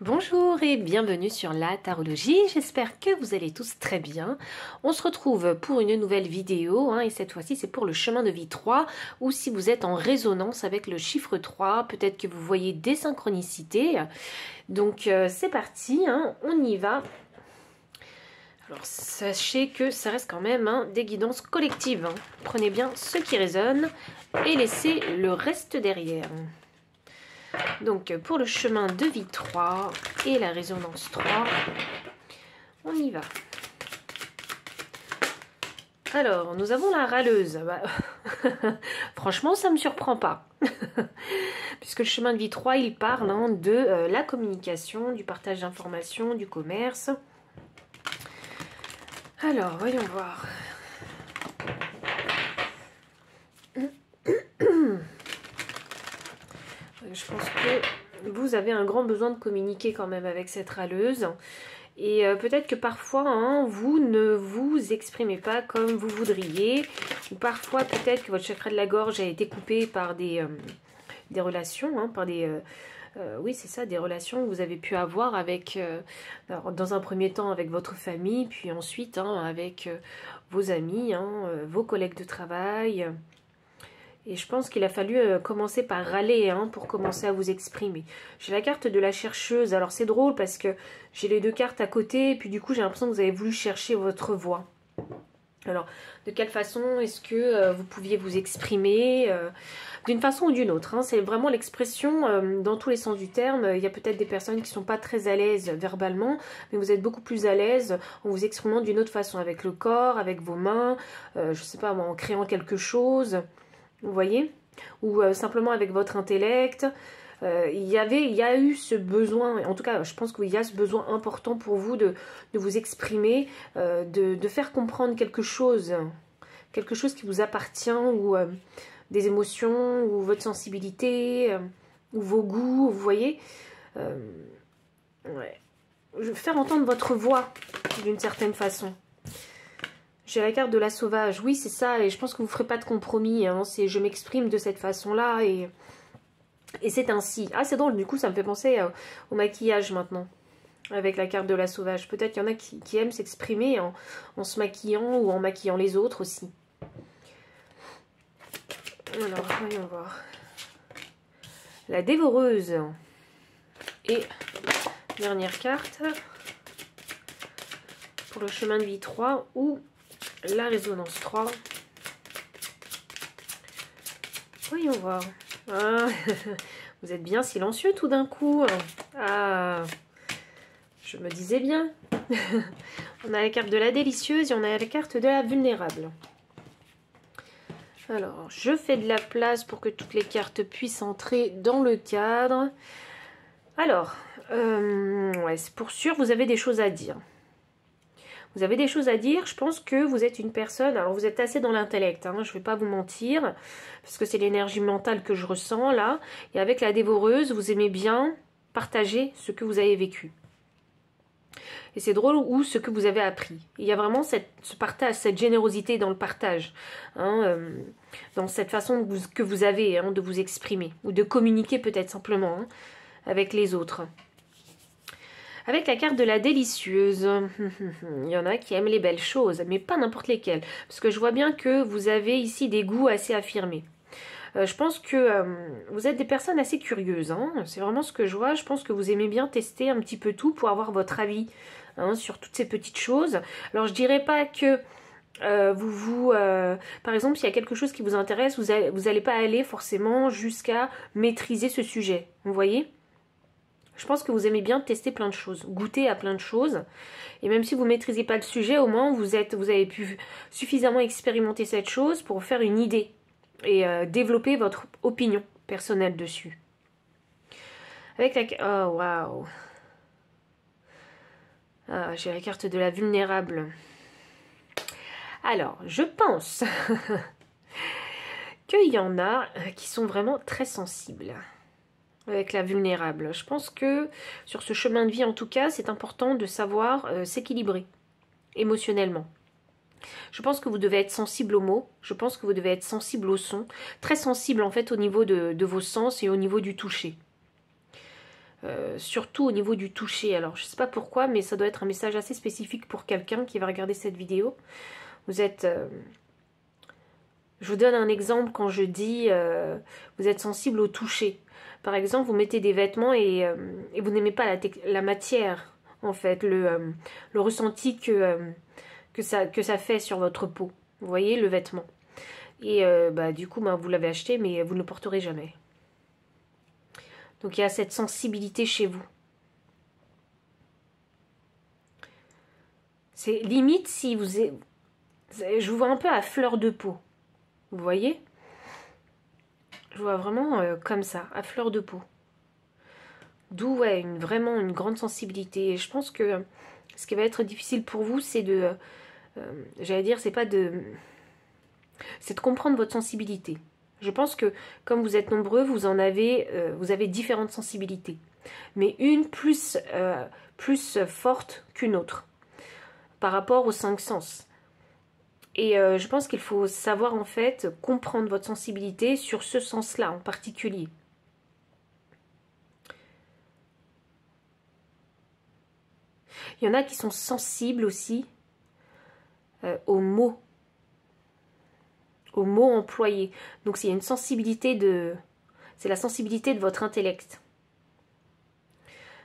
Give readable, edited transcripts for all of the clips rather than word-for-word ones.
Bonjour et bienvenue sur la tarologie, j'espère que vous allez tous très bien. On se retrouve pour une nouvelle vidéo et cette fois-ci c'est pour le chemin de vie 3 ou si vous êtes en résonance avec le chiffre 3, peut-être que vous voyez des synchronicités. Donc c'est parti, on y va. Alors sachez que ça reste quand même des guidances collectives. Prenez bien ce qui résonne et laissez le reste derrière. Donc pour le chemin de vie 3 et la résonance 3, on y va. Alors, nous avons la râleuse. Franchement, ça ne me surprend pas. Puisque le chemin de vie 3, il parle de la communication, du partage d'informations, du commerce. Alors, voyons voir. Je pense que vous avez un grand besoin de communiquer quand même avec cette râleuse. Et peut-être que parfois, vous ne vous exprimez pas comme vous voudriez. Ou parfois, peut-être que votre chakra de la gorge a été coupé par des relations, par des... oui, c'est ça, des relations que vous avez pu avoir avec, alors, dans un premier temps avec votre famille, puis ensuite avec vos amis, vos collègues de travail. Et je pense qu'il a fallu commencer par râler pour commencer à vous exprimer. J'ai la carte de la chercheuse. Alors c'est drôle parce que j'ai les deux cartes à côté. Et puis du coup j'ai l'impression que vous avez voulu chercher votre voix. Alors de quelle façon est-ce que vous pouviez vous exprimer d'une façon ou d'une autre. C'est vraiment l'expression dans tous les sens du terme. Il y a peut-être des personnes qui ne sont pas très à l'aise verbalement. Mais vous êtes beaucoup plus à l'aise en vous exprimant d'une autre façon. Avec le corps, avec vos mains. Je ne sais pas, en créant quelque chose. Vous voyez? Ou simplement avec votre intellect. Il y a eu ce besoin, en tout cas je pense qu'il y a ce besoin important pour vous de vous exprimer, de faire comprendre quelque chose qui vous appartient, ou des émotions, ou votre sensibilité, ou vos goûts, vous voyez. Ouais. Faire entendre votre voix d'une certaine façon. J'ai la carte de la sauvage, oui c'est ça, et je pense que vous ne ferez pas de compromis, c'est je m'exprime de cette façon-là, et c'est ainsi. Ah c'est drôle, du coup ça me fait penser au maquillage maintenant, avec la carte de la sauvage. Peut-être qu'il y en a qui aiment s'exprimer en se maquillant, ou en maquillant les autres aussi. Alors, voyons voir. La dévoreuse. Et dernière carte, pour le chemin de vie 3, ou la résonance 3. Voyons voir. Ah, vous êtes bien silencieux tout d'un coup. Ah, je me disais bien. On a la carte de la délicieuse et on a la carte de la vulnérable. Alors, je fais de la place pour que toutes les cartes puissent entrer dans le cadre. Alors, ouais, pour sûr, vous avez des choses à dire. Vous avez des choses à dire, je pense que vous êtes une personne, alors vous êtes assez dans l'intellect, je ne vais pas vous mentir, parce que c'est l'énergie mentale que je ressens là, et avec la dévoreuse, vous aimez bien partager ce que vous avez vécu. Et c'est drôle, ou ce que vous avez appris. Il y a vraiment ce partage, cette générosité dans le partage, dans cette façon que vous avez de vous exprimer, ou de communiquer peut-être simplement avec les autres. Avec la carte de la délicieuse, il y en a qui aiment les belles choses, mais pas n'importe lesquelles. Parce que je vois bien que vous avez ici des goûts assez affirmés. Je pense que vous êtes des personnes assez curieuses. C'est vraiment ce que je vois. Je pense que vous aimez bien tester un petit peu tout pour avoir votre avis sur toutes ces petites choses. Alors je dirais pas que par exemple, s'il y a quelque chose qui vous intéresse, vous allez pas aller forcément jusqu'à maîtriser ce sujet. Vous voyez ? Je pense que vous aimez bien tester plein de choses, goûter à plein de choses. Et même si vous ne maîtrisez pas le sujet, au moins vous avez pu suffisamment expérimenter cette chose pour faire une idée et développer votre opinion personnelle dessus. Avec la... Oh, waouh. Ah, j'ai la carte de la vulnérable. Alors, je pense qu'il y en a qui sont vraiment très sensibles. Avec la vulnérable. Je pense que sur ce chemin de vie, en tout cas, c'est important de savoir s'équilibrer émotionnellement. Je pense que vous devez être sensible aux mots, je pense que vous devez être sensible au son, très sensible en fait au niveau de vos sens et au niveau du toucher. surtout au niveau du toucher. Alors je sais pas pourquoi, mais ça doit être un message assez spécifique pour quelqu'un qui va regarder cette vidéo. Vous êtes... je vous donne un exemple quand je dis vous êtes sensible au toucher. Par exemple, vous mettez des vêtements et vous n'aimez pas la matière, en fait, le ressenti que ça fait sur votre peau. Vous voyez, le vêtement. Et du coup, vous l'avez acheté, mais vous ne le porterez jamais. Donc, il y a cette sensibilité chez vous. C'est limite si vous... Je vous vois un peu à fleur de peau. Vous voyez? Je vois vraiment comme ça, à fleur de peau. D'où, ouais, vraiment une grande sensibilité. Et je pense que ce qui va être difficile pour vous, c'est de... j'allais dire, c'est de comprendre votre sensibilité. Je pense que, comme vous êtes nombreux, vous avez différentes sensibilités. Mais une plus forte qu'une autre. Par rapport aux 5 sens. Et je pense qu'il faut savoir, en fait, comprendre votre sensibilité sur ce sens-là en particulier. Il y en a qui sont sensibles aussi aux mots employés. Donc c'est une sensibilité c'est la sensibilité de votre intellect.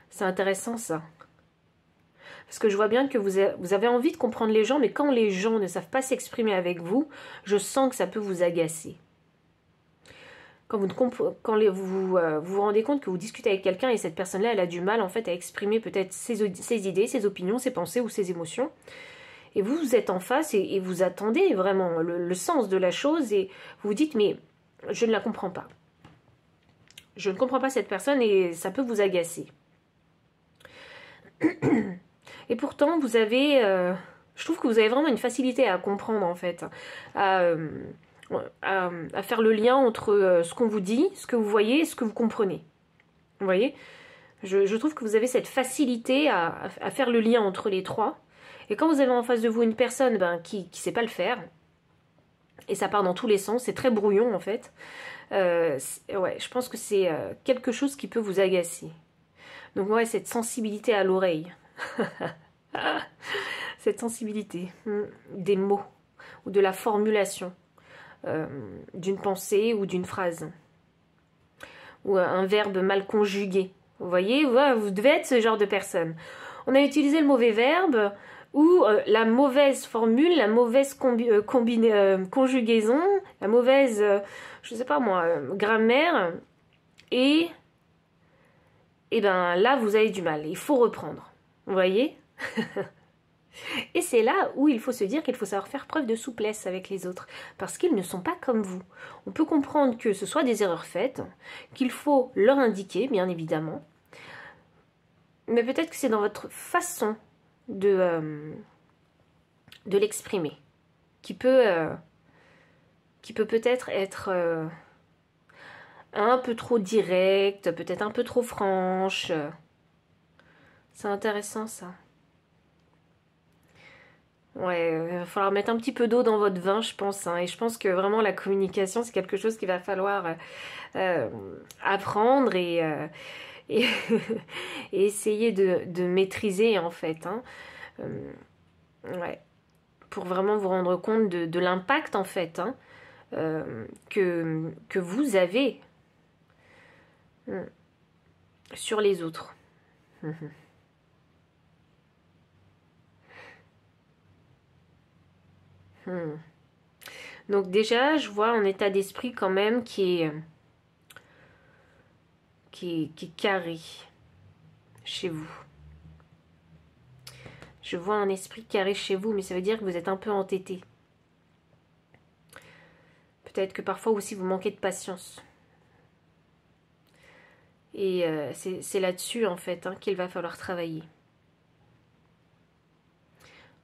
C'est intéressant ça. Parce que je vois bien que vous avez envie de comprendre les gens, mais quand les gens ne savent pas s'exprimer avec vous, je sens que ça peut vous agacer. Quand vous vous rendez compte que vous discutez avec quelqu'un et cette personne-là, elle a du mal en fait à exprimer peut-être ses idées, ses opinions, ses pensées ou ses émotions. Et vous êtes en face et vous attendez vraiment le sens de la chose et vous vous dites mais je ne la comprends pas. Je ne comprends pas cette personne et ça peut vous agacer. Et pourtant, je trouve que vous avez vraiment une facilité à comprendre, en fait, à faire le lien entre ce qu'on vous dit, ce que vous voyez et ce que vous comprenez. Vous voyez ? Je trouve que vous avez cette facilité à faire le lien entre les trois. Et quand vous avez en face de vous une personne qui ne sait pas le faire, et ça part dans tous les sens, c'est très brouillon, en fait, ouais, je pense que c'est quelque chose qui peut vous agacer. Donc, ouais, cette sensibilité à l'oreille. Cette sensibilité des mots ou de la formulation d'une pensée ou d'une phrase ou un verbe mal conjugué. Vous voyez, vous devez être ce genre de personne. On a utilisé le mauvais verbe ou la mauvaise formule, la mauvaise conjugaison, la mauvaise, je sais pas moi, grammaire et ben là vous avez du mal. Il faut reprendre. Vous voyez? Et c'est là où il faut se dire qu'il faut savoir faire preuve de souplesse avec les autres, parce qu'ils ne sont pas comme vous. On peut comprendre que ce soit des erreurs faites, qu'il faut leur indiquer, bien évidemment, mais peut-être que c'est dans votre façon de l'exprimer, qui peut peut-être être un peu trop directe, peut-être un peu trop franche. C'est intéressant ça. Ouais, il va falloir mettre un petit peu d'eau dans votre vin, je pense. Et je pense que vraiment la communication, c'est quelque chose qu'il va falloir apprendre et essayer de maîtriser, en fait. Ouais, pour vraiment vous rendre compte de l'impact, en fait, que vous avez sur les autres. Donc déjà, je vois un état d'esprit quand même qui est carré chez vous. Je vois un esprit carré chez vous, mais ça veut dire que vous êtes un peu entêté. Peut-être que parfois aussi vous manquez de patience. Et c'est là-dessus en fait qu'il va falloir travailler.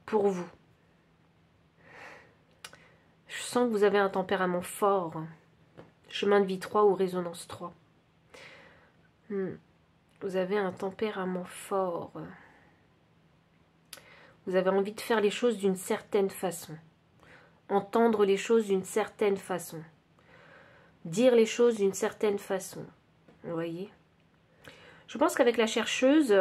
Pour vous. Je sens que vous avez un tempérament fort. Chemin de vie 3 ou résonance 3. Vous avez un tempérament fort. Vous avez envie de faire les choses d'une certaine façon. Entendre les choses d'une certaine façon. Dire les choses d'une certaine façon. Vous voyez ? Je pense qu'avec la chercheuse,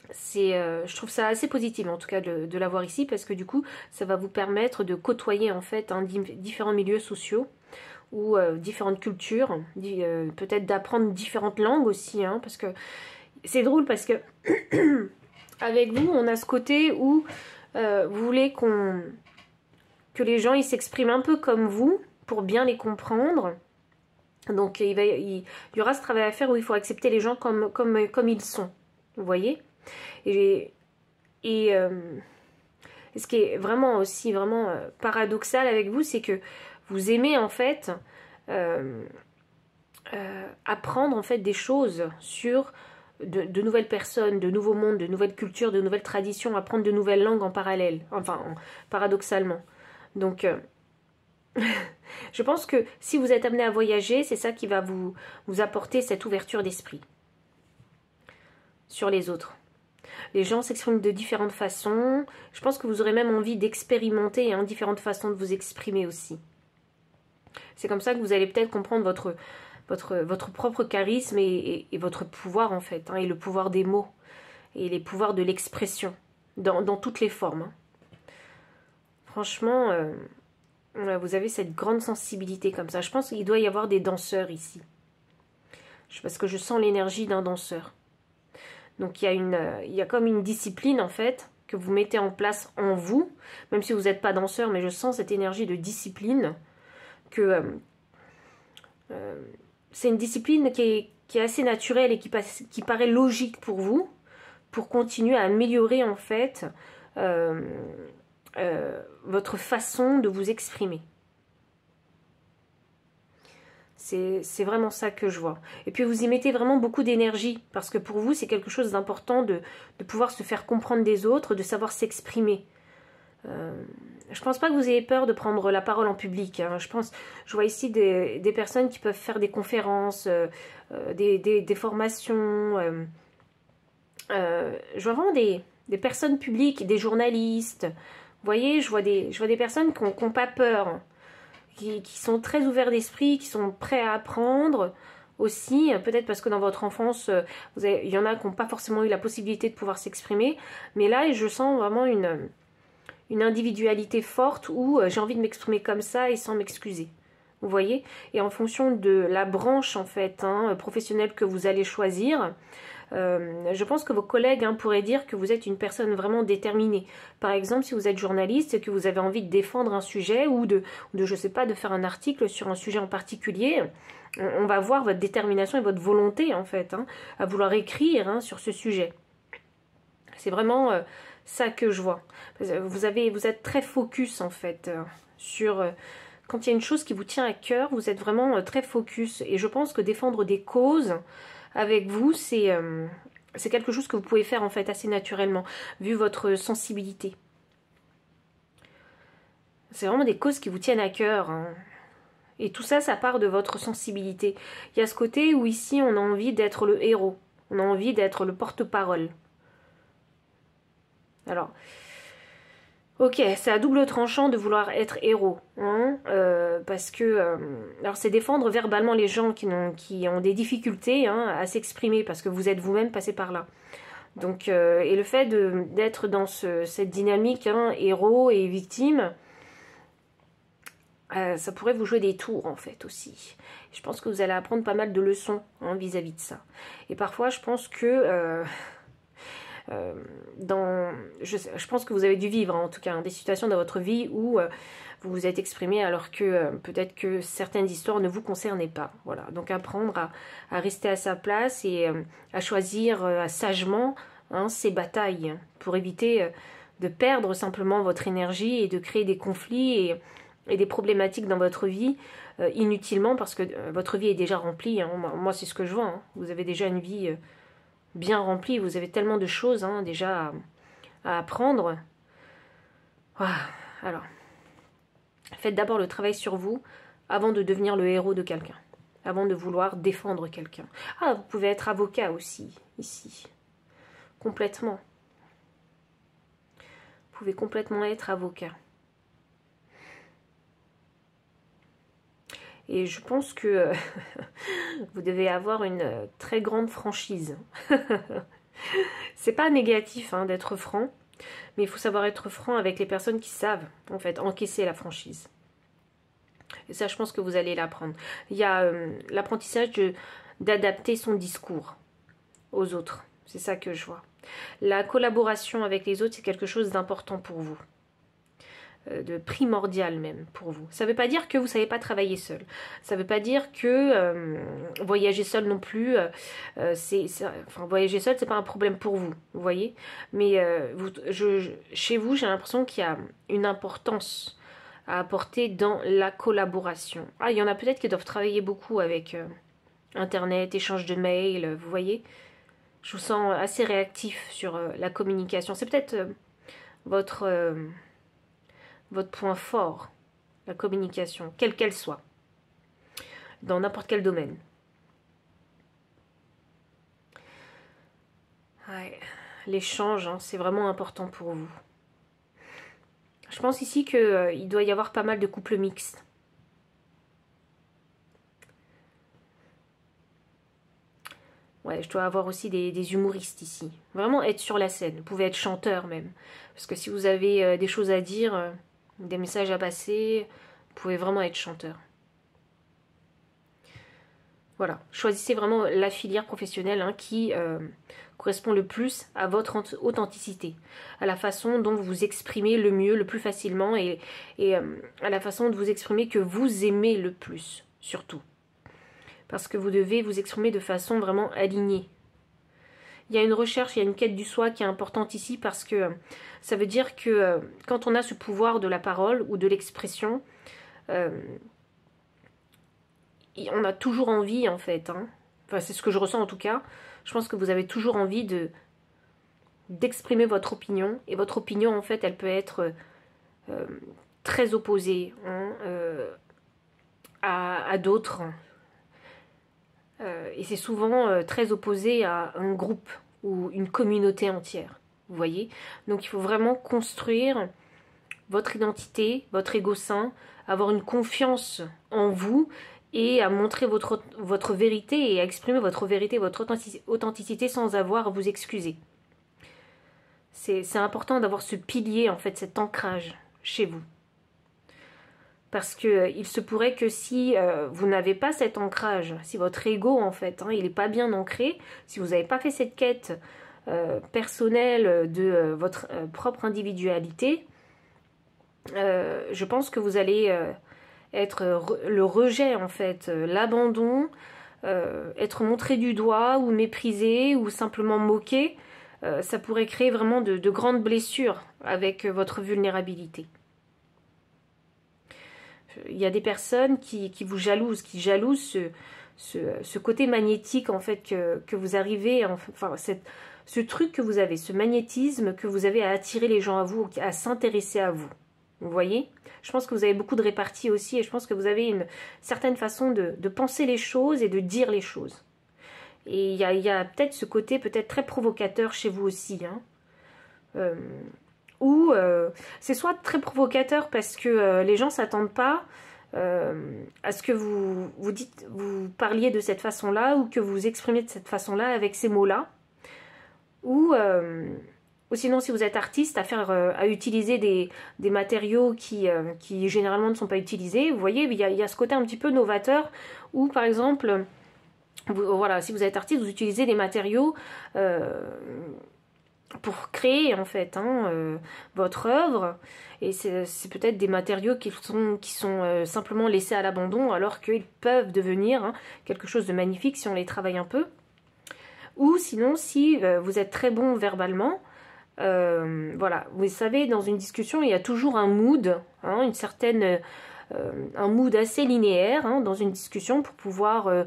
je trouve ça assez positif en tout cas de l'avoir ici, parce que du coup ça va vous permettre de côtoyer en fait différents milieux sociaux ou différentes cultures, peut-être d'apprendre différentes langues aussi, hein, parce que c'est drôle parce que avec vous on a ce côté où vous voulez que les gens ils s'expriment un peu comme vous pour bien les comprendre. Donc il y aura ce travail à faire où il faut accepter les gens comme ils sont, vous voyez. Et ce qui est vraiment aussi vraiment paradoxal avec vous, c'est que vous aimez en fait apprendre en fait des choses sur de nouvelles personnes, de nouveaux mondes, de nouvelles cultures, de nouvelles traditions, apprendre de nouvelles langues en parallèle, enfin paradoxalement. Donc je pense que si vous êtes amené à voyager, c'est ça qui va vous apporter cette ouverture d'esprit sur les autres. Les gens s'expriment de différentes façons. Je pense que vous aurez même envie d'expérimenter différentes façons de vous exprimer aussi. C'est comme ça que vous allez peut-être comprendre votre propre charisme et votre pouvoir en fait, hein, et le pouvoir des mots et les pouvoirs de l'expression dans toutes les formes. Hein. Franchement, vous avez cette grande sensibilité comme ça. Je pense qu'il doit y avoir des danseurs ici. Parce que je sens l'énergie d'un danseur. Donc il y a comme une discipline en fait que vous mettez en place en vous, même si vous n'êtes pas danseur, mais je sens cette énergie de discipline, que c'est une discipline qui est assez naturelle et qui paraît logique pour vous, pour continuer à améliorer en fait votre façon de vous exprimer. C'est vraiment ça que je vois. Et puis vous y mettez vraiment beaucoup d'énergie, parce que pour vous c'est quelque chose d'important de pouvoir se faire comprendre des autres, de savoir s'exprimer. Je pense pas que vous ayez peur de prendre la parole en public. Hein. Je vois ici des personnes qui peuvent faire des conférences, des formations. Je vois vraiment des personnes publiques, des journalistes. Vous voyez, je vois des personnes qui n'ont pas peur. Qui sont très ouverts d'esprit, qui sont prêts à apprendre aussi, peut-être parce que dans votre enfance, il y en a qui n'ont pas forcément eu la possibilité de pouvoir s'exprimer, mais là, je sens vraiment une individualité forte où j'ai envie de m'exprimer comme ça et sans m'excuser. Vous voyez? Et en fonction de la branche, en fait, professionnelle que vous allez choisir, je pense que vos collègues pourraient dire que vous êtes une personne vraiment déterminée. Par exemple, si vous êtes journaliste et que vous avez envie de défendre un sujet ou je sais pas, de faire un article sur un sujet en particulier, on va voir votre détermination et votre volonté en fait, à vouloir écrire sur ce sujet. C'est vraiment ça que je vois. Vous êtes très focus en fait sur... quand il y a une chose qui vous tient à cœur, vous êtes vraiment très focus. Et je pense que défendre des causes avec vous, c'est quelque chose que vous pouvez faire en fait assez naturellement, vu votre sensibilité. C'est vraiment des causes qui vous tiennent à cœur. Hein. Et tout ça, ça part de votre sensibilité. Il y a ce côté où ici, on a envie d'être le héros. On a envie d'être le porte-parole. Alors... ok, c'est à double tranchant de vouloir être héros, parce que alors c'est défendre verbalement les gens qui ont des difficultés à s'exprimer, parce que vous êtes vous-même passé par là. Donc, et le fait d'être dans cette dynamique héros et victime, ça pourrait vous jouer des tours en fait aussi. Je pense que vous allez apprendre pas mal de leçons vis-à-vis de ça. Et parfois, je pense que je pense que vous avez dû vivre en tout cas des situations dans votre vie où vous vous êtes exprimé alors que peut-être que certaines histoires ne vous concernaient pas. Voilà, donc apprendre à rester à sa place et à choisir sagement ses batailles pour éviter de perdre simplement votre énergie et de créer des conflits et des problématiques dans votre vie inutilement, parce que votre vie est déjà remplie. Moi c'est ce que je vois. Vous avez déjà une vie bien rempli, vous avez tellement de choses déjà à apprendre. Alors, faites d'abord le travail sur vous avant de devenir le héros de quelqu'un, avant de vouloir défendre quelqu'un. Ah, vous pouvez être avocat aussi, ici, complètement. Vous pouvez complètement être avocat. Et je pense que vous devez avoir une très grande franchise. C'est pas négatif hein, d'être franc, mais il faut savoir être franc avec les personnes qui savent en fait encaisser la franchise. Et ça, je pense que vous allez l'apprendre. Il y a l'apprentissage d'adapter son discours aux autres. C'est ça que je vois. La collaboration avec les autres, c'est quelque chose d'important pour vous. De primordial même pour vous. Ça ne veut pas dire que vous ne savez pas travailler seul. Ça ne veut pas dire que voyager seul non plus, enfin, voyager seul, c'est pas un problème pour vous, vous voyez. Mais chez vous, j'ai l'impression qu'il y a une importance à apporter dans la collaboration. Ah, il y en a peut-être qui doivent travailler beaucoup avec Internet, échange de mails, vous voyez. Je vous sens assez réactif sur la communication. C'est peut-être votre point fort, la communication, quelle qu'elle soit, dans n'importe quel domaine. Ouais, l'échange, hein, c'est vraiment important pour vous. Je pense ici qu'il doit y avoir pas mal de couples mixtes. Ouais, je dois avoir aussi des humoristes ici. Vraiment être sur la scène. Vous pouvez être chanteur même. Parce que si vous avez des choses à dire, des messages à passer, vous pouvez vraiment être chanteur. Voilà. Choisissez vraiment la filière professionnelle hein, qui correspond le plus à votre authenticité. À la façon dont vous vous exprimez le mieux, le plus facilement. Et à la façon de vous exprimer que vous aimez le plus, surtout. Parce que vous devez vous exprimer de façon vraiment alignée. Il y a une recherche, il y a une quête du soi qui est importante ici parce que ça veut dire que quand on a ce pouvoir de la parole ou de l'expression, on a toujours envie en fait. Hein. Enfin, c'est ce que je ressens en tout cas. Je pense que vous avez toujours envie d'exprimer votre opinion. Et votre opinion en fait, elle peut être très opposée hein, à d'autres. Et c'est souvent très opposé à un groupe ou une communauté entière, vous voyez. Donc il faut vraiment construire votre identité, votre ego sain, avoir une confiance en vous et à montrer votre vérité et à exprimer votre vérité, votre authenticité sans avoir à vous excuser. C'est important d'avoir ce pilier, en fait, cet ancrage chez vous. Parce que il se pourrait que si vous n'avez pas cet ancrage, si votre ego en fait, hein, il n'est pas bien ancré, si vous n'avez pas fait cette quête personnelle de votre propre individualité, je pense que vous allez être le rejet en fait, l'abandon, être montré du doigt ou méprisé ou simplement moqué, ça pourrait créer vraiment de grandes blessures avec votre vulnérabilité. Il y a des personnes qui vous jalousent, qui jalousent ce côté magnétique en fait que vous arrivez, enfin ce truc que vous avez, ce magnétisme que vous avez à attirer les gens à vous, à s'intéresser à vous. Vous voyez? Je pense que vous avez beaucoup de répartie aussi et je pense que vous avez une certaine façon de penser les choses et de dire les choses. Et il y a peut-être ce côté peut-être très provocateur chez vous aussi, hein. Ou c'est soit très provocateur parce que les gens ne s'attendent pas à ce que vous parliez de cette façon-là ou que vous exprimez de cette façon-là avec ces mots-là. Ou sinon, si vous êtes artiste, à utiliser des matériaux qui généralement ne sont pas utilisés. Vous voyez, il y a ce côté un petit peu novateur où, par exemple, voilà, si vous êtes artiste, vous utilisez des matériaux pour créer en fait votre œuvre et c'est peut-être des matériaux qui sont simplement laissés à l'abandon alors qu'ils peuvent devenir quelque chose de magnifique si on les travaille un peu. Ou sinon si vous êtes très bon verbalement, voilà, vous savez, dans une discussion il y a toujours un mood, une certaine un mood assez linéaire dans une discussion pour pouvoir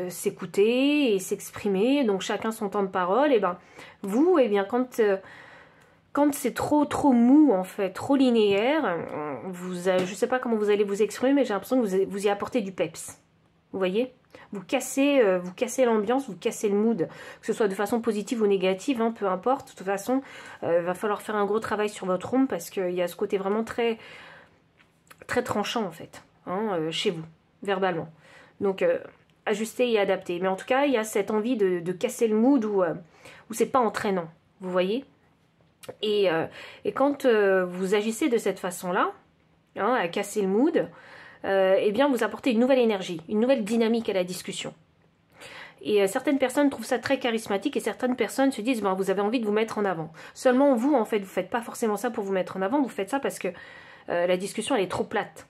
s'écouter et s'exprimer, donc chacun son temps de parole. Et ben vous, et bien quand c'est trop mou en fait, trop linéaire, je sais pas comment vous allez vous exprimer, mais j'ai l'impression que vous y apportez du peps. Vous voyez, vous cassez l'ambiance, vous cassez le mood, que ce soit de façon positive ou négative, peu importe. De toute façon, va falloir faire un gros travail sur votre ombre parce qu'il y a ce côté vraiment très tranchant en fait, chez vous. verbalement. Donc, ajuster et adapter. Mais en tout cas, il y a cette envie de casser le mood où c'est pas entraînant. Vous voyez? Et quand vous agissez de cette façon-là, hein, à casser le mood, eh bien vous apportez une nouvelle énergie, une nouvelle dynamique à la discussion. Et certaines personnes trouvent ça très charismatique et certaines personnes se disent ben, vous avez envie de vous mettre en avant. Seulement vous, en fait, vous faites pas forcément ça pour vous mettre en avant, vous faites ça parce que la discussion elle est trop plate.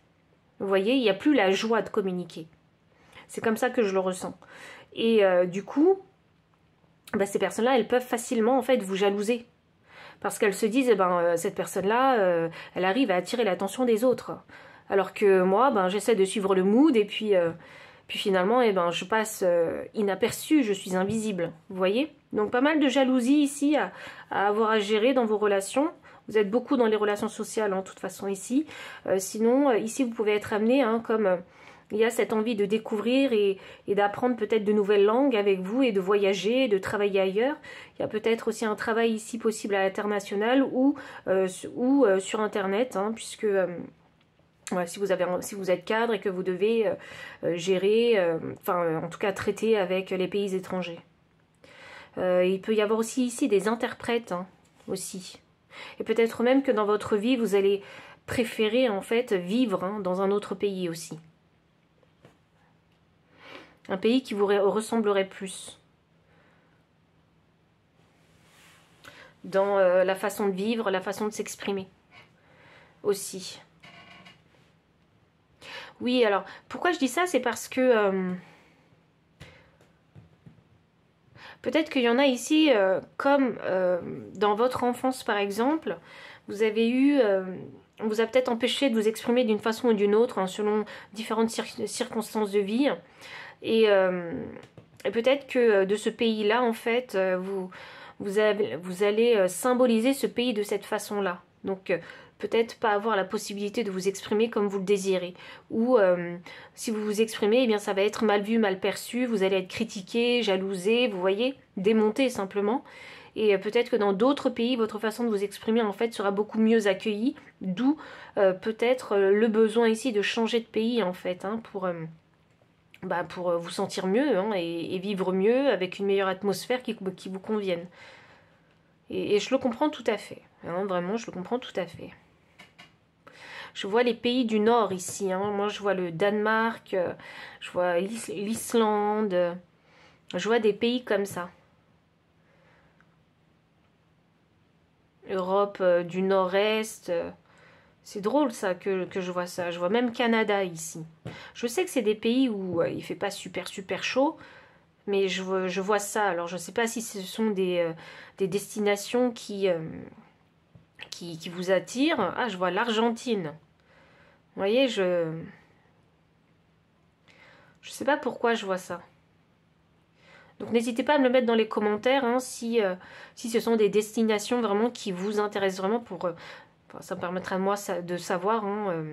Vous voyez, il n'y a plus la joie de communiquer. C'est comme ça que je le ressens. Et du coup, ben, ces personnes-là, elles peuvent facilement en fait vous jalouser. Parce qu'elles se disent, eh ben, cette personne-là, elle arrive à attirer l'attention des autres. Alors que moi, ben, j'essaie de suivre le mood et puis finalement, eh ben, je passe inaperçue, je suis invisible. Vous voyez? Donc pas mal de jalousie ici à avoir à gérer dans vos relations. Vous êtes beaucoup dans les relations sociales, en toute façon, ici. Sinon, ici, vous pouvez être amené, hein, comme il y a cette envie de découvrir et d'apprendre peut-être de nouvelles langues avec vous et de voyager, de travailler ailleurs. Il y a peut-être aussi un travail ici possible à l'international ou sur Internet, hein, puisque ouais, si vous êtes cadre et que vous devez gérer, en tout cas traiter avec les pays étrangers. Il peut y avoir aussi ici des interprètes, hein, aussi. Et peut-être même que dans votre vie, vous allez préférer en fait vivre, hein, dans un autre pays aussi. Un pays qui vous ressemblerait plus. Dans la façon de vivre, la façon de s'exprimer. Aussi. Oui, alors, pourquoi je dis ça? C'est parce que peut-être qu'il y en a ici, comme dans votre enfance par exemple, vous avez eu... on vous a peut-être empêché de vous exprimer d'une façon ou d'une autre, hein, selon différentes circonstances de vie. Et peut-être que de ce pays-là, en fait, vous allez symboliser ce pays de cette façon-là. Donc, peut-être pas avoir la possibilité de vous exprimer comme vous le désirez. Ou si vous vous exprimez, eh bien, ça va être mal vu, mal perçu, vous allez être critiqué, jalousé, vous voyez, démonté simplement. Et peut-être que dans d'autres pays, votre façon de vous exprimer, en fait, sera beaucoup mieux accueillie. D'où peut-être le besoin ici de changer de pays, en fait, hein, pour vous sentir mieux, hein, et vivre mieux avec une meilleure atmosphère qui vous convienne. Et je le comprends tout à fait. Hein, vraiment, je le comprends tout à fait. Je vois les pays du Nord ici. Hein. Moi, je vois le Danemark, je vois l'Islande. Je vois des pays comme ça. Europe du Nord-Est. C'est drôle ça que je vois ça. Je vois même Canada ici. Je sais que c'est des pays où il fait pas super chaud. Mais je vois ça. Alors je ne sais pas si ce sont des destinations qui vous attirent. Ah, je vois l'Argentine. Vous voyez, je sais pas pourquoi je vois ça. Donc n'hésitez pas à me le mettre dans les commentaires, hein, si ce sont des destinations vraiment qui vous intéressent vraiment pour... ça me permettra de moi de savoir, hein,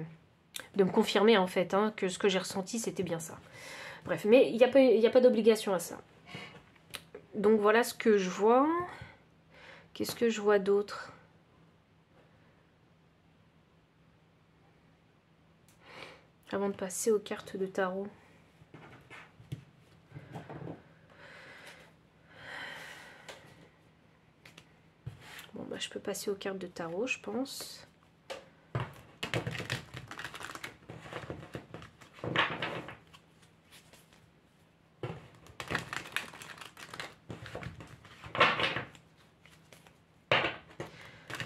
de me confirmer en fait, hein, que ce que j'ai ressenti c'était bien ça. Bref, mais il n'y a pas d'obligation à ça. Donc voilà ce que je vois. Qu'est-ce que je vois d'autre? Avant de passer aux cartes de tarot. Bon, bah, je peux passer aux cartes de tarot, je pense.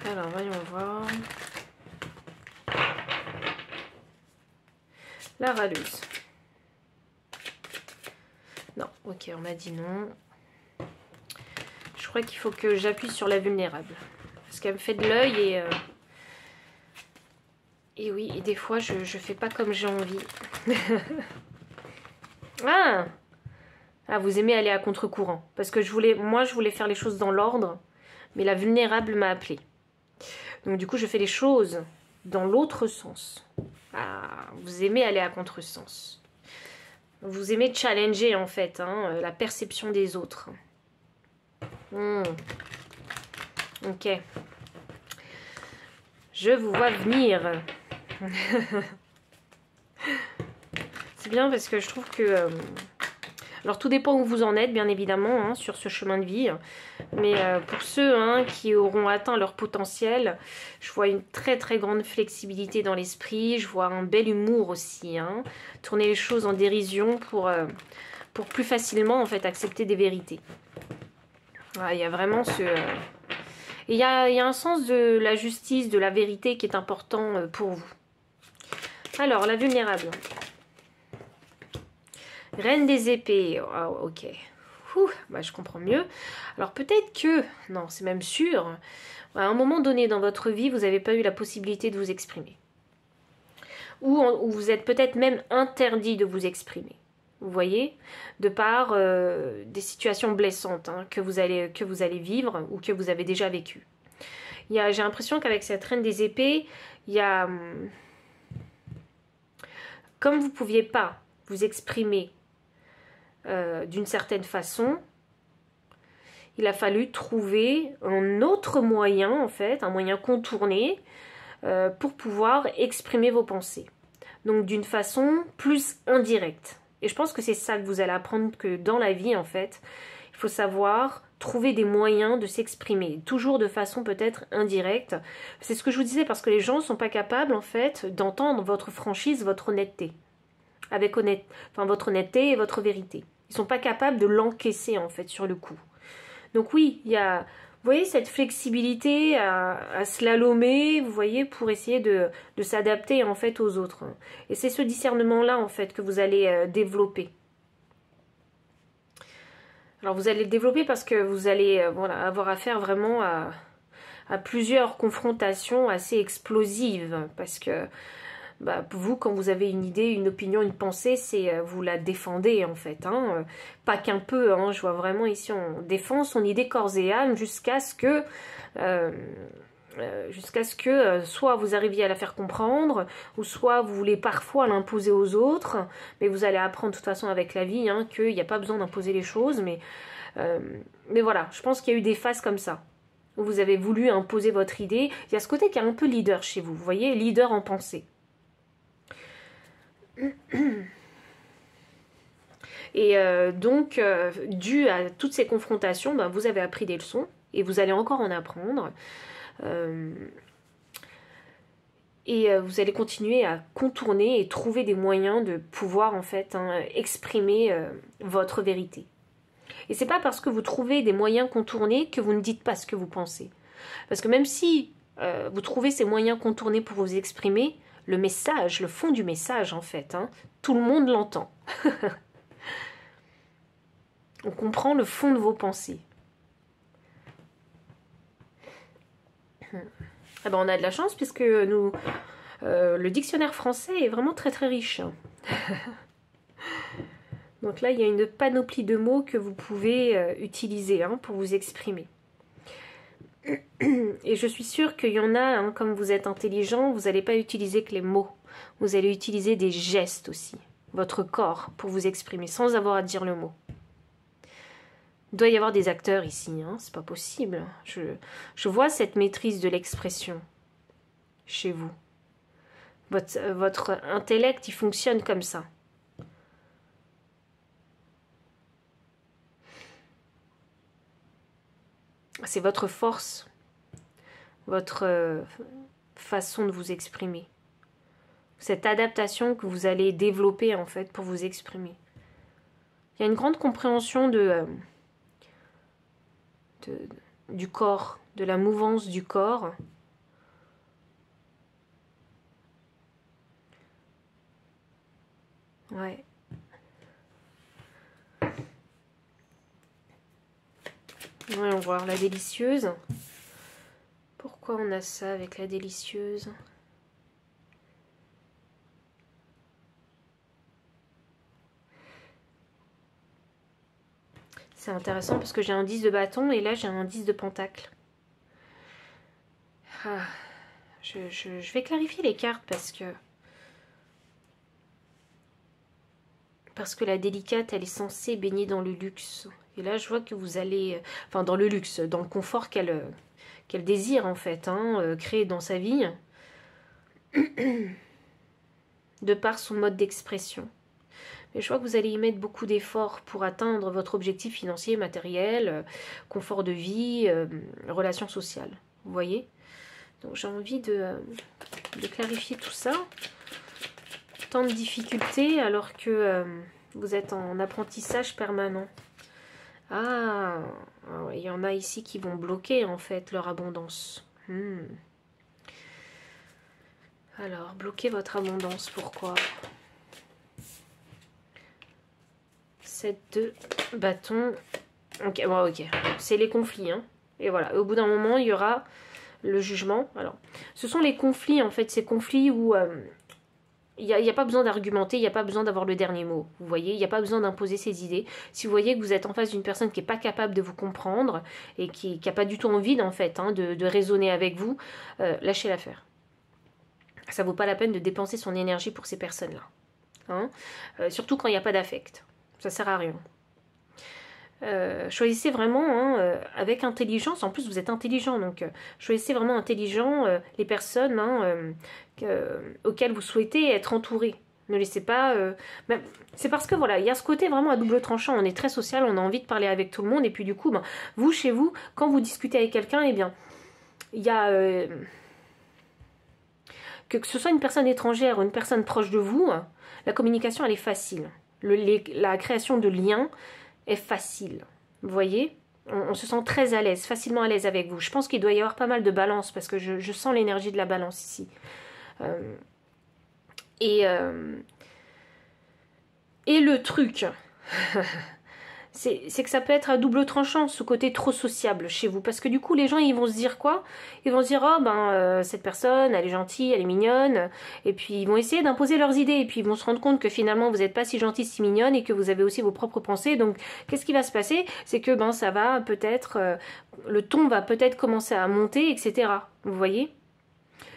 Alors, voyons voir. La râleuse. Non, ok, on m'a dit non. Je crois qu'il faut que j'appuie sur la vulnérable. Parce qu'elle me fait de l'œil et oui, et des fois je fais pas comme j'ai envie. Ah, vous aimez aller à contre-courant. Parce que moi je voulais faire les choses dans l'ordre, mais la vulnérable m'a appelée. Donc du coup je fais les choses dans l'autre sens. Ah, vous aimez aller à contre-sens. Vous aimez challenger en fait, hein, la perception des autres. Ok. Je vous vois venir. c'est bien parce que je trouve que... alors tout dépend où vous en êtes, bien évidemment, hein, sur ce chemin de vie. Mais pour ceux qui auront atteint leur potentiel, je vois une très très grande flexibilité dans l'esprit. Je vois un bel humour aussi. Hein, tourner les choses en dérision pour plus facilement en fait accepter des vérités. Voilà, il y a vraiment ce... et il y a un sens de la justice, de la vérité qui est important pour vous. Alors, la vulnérable. Reine des épées. Oh, ok. Bah, je comprends mieux. Alors, peut-être que... non, c'est même sûr. À un moment donné dans votre vie, vous n'avez pas eu la possibilité de vous exprimer. Ou vous êtes peut-être même interdit de vous exprimer. Vous voyez, de par des situations blessantes que vous allez vivre ou que vous avez déjà vécues. J'ai l'impression qu'avec cette reine des épées, il y a... comme vous ne pouviez pas vous exprimer d'une certaine façon, il a fallu trouver un autre moyen, en fait, un moyen contourné pour pouvoir exprimer vos pensées. Donc d'une façon plus indirecte. Et je pense que c'est ça que vous allez apprendre, que dans la vie, en fait, il faut savoir trouver des moyens de s'exprimer, toujours de façon peut-être indirecte. C'est ce que je vous disais, parce que les gens ne sont pas capables, en fait, d'entendre votre franchise, votre honnêteté. Votre honnêteté et votre vérité. Ils ne sont pas capables de l'encaisser, en fait, sur le coup. Donc oui, il y a... vous voyez cette flexibilité à slalomer, vous voyez, pour essayer de s'adapter en fait aux autres. Et c'est ce discernement-là en fait que vous allez développer. Alors vous allez le développer parce que vous allez avoir affaire vraiment à plusieurs confrontations assez explosives. Parce que vous, quand vous avez une idée, une opinion, une pensée, c'est vous la défendez en fait. Pas qu'un peu, je vois vraiment ici, on défend son idée corps et âme jusqu'à ce que soit vous arriviez à la faire comprendre, ou soit vous voulez parfois l'imposer aux autres, mais vous allez apprendre de toute façon avec la vie qu'il n'y a pas besoin d'imposer les choses, mais voilà, je pense qu'il y a eu des phases comme ça, où vous avez voulu imposer votre idée. Il y a ce côté qui est un peu leader chez vous, vous voyez, leader en pensée. Et donc, dû à toutes ces confrontations, vous avez appris des leçons, et vous allez encore en apprendre. Et vous allez continuer à contourner et trouver des moyens de pouvoir en fait exprimer votre vérité. Et c'est pas parce que vous trouvez des moyens contournés que vous ne dites pas ce que vous pensez. Parce que même si vous trouvez ces moyens contournés pour vous exprimer, le message, le fond du message en fait, tout le monde l'entend. On comprend le fond de vos pensées. On a de la chance puisque nous, le dictionnaire français est vraiment très très riche. Donc là, il y a une panoplie de mots que vous pouvez utiliser pour vous exprimer. Et je suis sûre qu'il y en a, comme vous êtes intelligent, vous n'allez pas utiliser que les mots. Vous allez utiliser des gestes aussi, votre corps, pour vous exprimer, sans avoir à dire le mot. Il doit y avoir des acteurs ici, c'est pas possible. Je vois cette maîtrise de l'expression chez vous. Votre intellect, il fonctionne comme ça. C'est votre force, votre façon de vous exprimer. Cette adaptation que vous allez développer en fait pour vous exprimer. Il y a une grande compréhension du corps, de la mouvance du corps. Ouais. Ouais, on va voir la délicieuse. Pourquoi on a ça avec la délicieuse ? C'est intéressant parce que j'ai un 10 de bâton et là j'ai un 10 de pentacle. Je vais clarifier les cartes parce que la délicate elle est censée baigner dans le luxe. Et là je vois que vous allez, enfin dans le luxe, dans le confort qu'elle désire en fait, créer dans sa vie, de par son mode d'expression. Et je vois que vous allez y mettre beaucoup d'efforts pour atteindre votre objectif financier, matériel, confort de vie, relations sociales. Vous voyez? Donc j'ai envie de clarifier tout ça. Tant de difficultés alors que vous êtes en apprentissage permanent. Ah, il y en a ici qui vont bloquer en fait leur abondance. Alors, bloquer votre abondance, pourquoi? 7 de bâton. Ok, bon, ok. C'est les conflits, hein. Et voilà, au bout d'un moment, il y aura le jugement. Alors, ce sont les conflits, en fait, ces conflits où il n'y a pas besoin d'argumenter, il n'y a pas besoin d'avoir le dernier mot. Vous voyez, il n'y a pas besoin d'imposer ses idées. Si vous voyez que vous êtes en face d'une personne qui n'est pas capable de vous comprendre et qui n'a pas du tout envie, en fait, hein, de raisonner avec vous, lâchez l'affaire. Ça vaut pas la peine de dépenser son énergie pour ces personnes-là. Hein, surtout quand il n'y a pas d'affect. Ça sert à rien. Choisissez vraiment hein, avec intelligence. En plus, vous êtes intelligent. Donc, choisissez vraiment intelligent les personnes hein, auxquelles vous souhaitez être entouré. Ne laissez pas... c'est parce que voilà, il y a ce côté vraiment à double tranchant. On est très social, on a envie de parler avec tout le monde. Et puis du coup, ben, vous, chez vous, quand vous discutez avec quelqu'un, eh bien, il y a... que ce soit une personne étrangère ou une personne proche de vous, la communication, elle est facile. La création de liens est facile. Vous voyez, on se sent très à l'aise, facilement à l'aise avec vous. Je pense qu'il doit y avoir pas mal de balance, parce que je sens l'énergie de la balance ici. Et le truc... c'est que ça peut être à double tranchant, ce côté trop sociable chez vous. Parce que du coup, les gens, ils vont se dire quoi? Ils vont se dire, oh ben, cette personne, elle est gentille, elle est mignonne. Et puis, ils vont essayer d'imposer leurs idées. Et puis, ils vont se rendre compte que finalement, vous n'êtes pas si gentille, si mignonne et que vous avez aussi vos propres pensées. Donc, qu'est-ce qui va se passer? C'est que, ben, ça va peut-être... le ton va peut-être commencer à monter, etc. Vous voyez?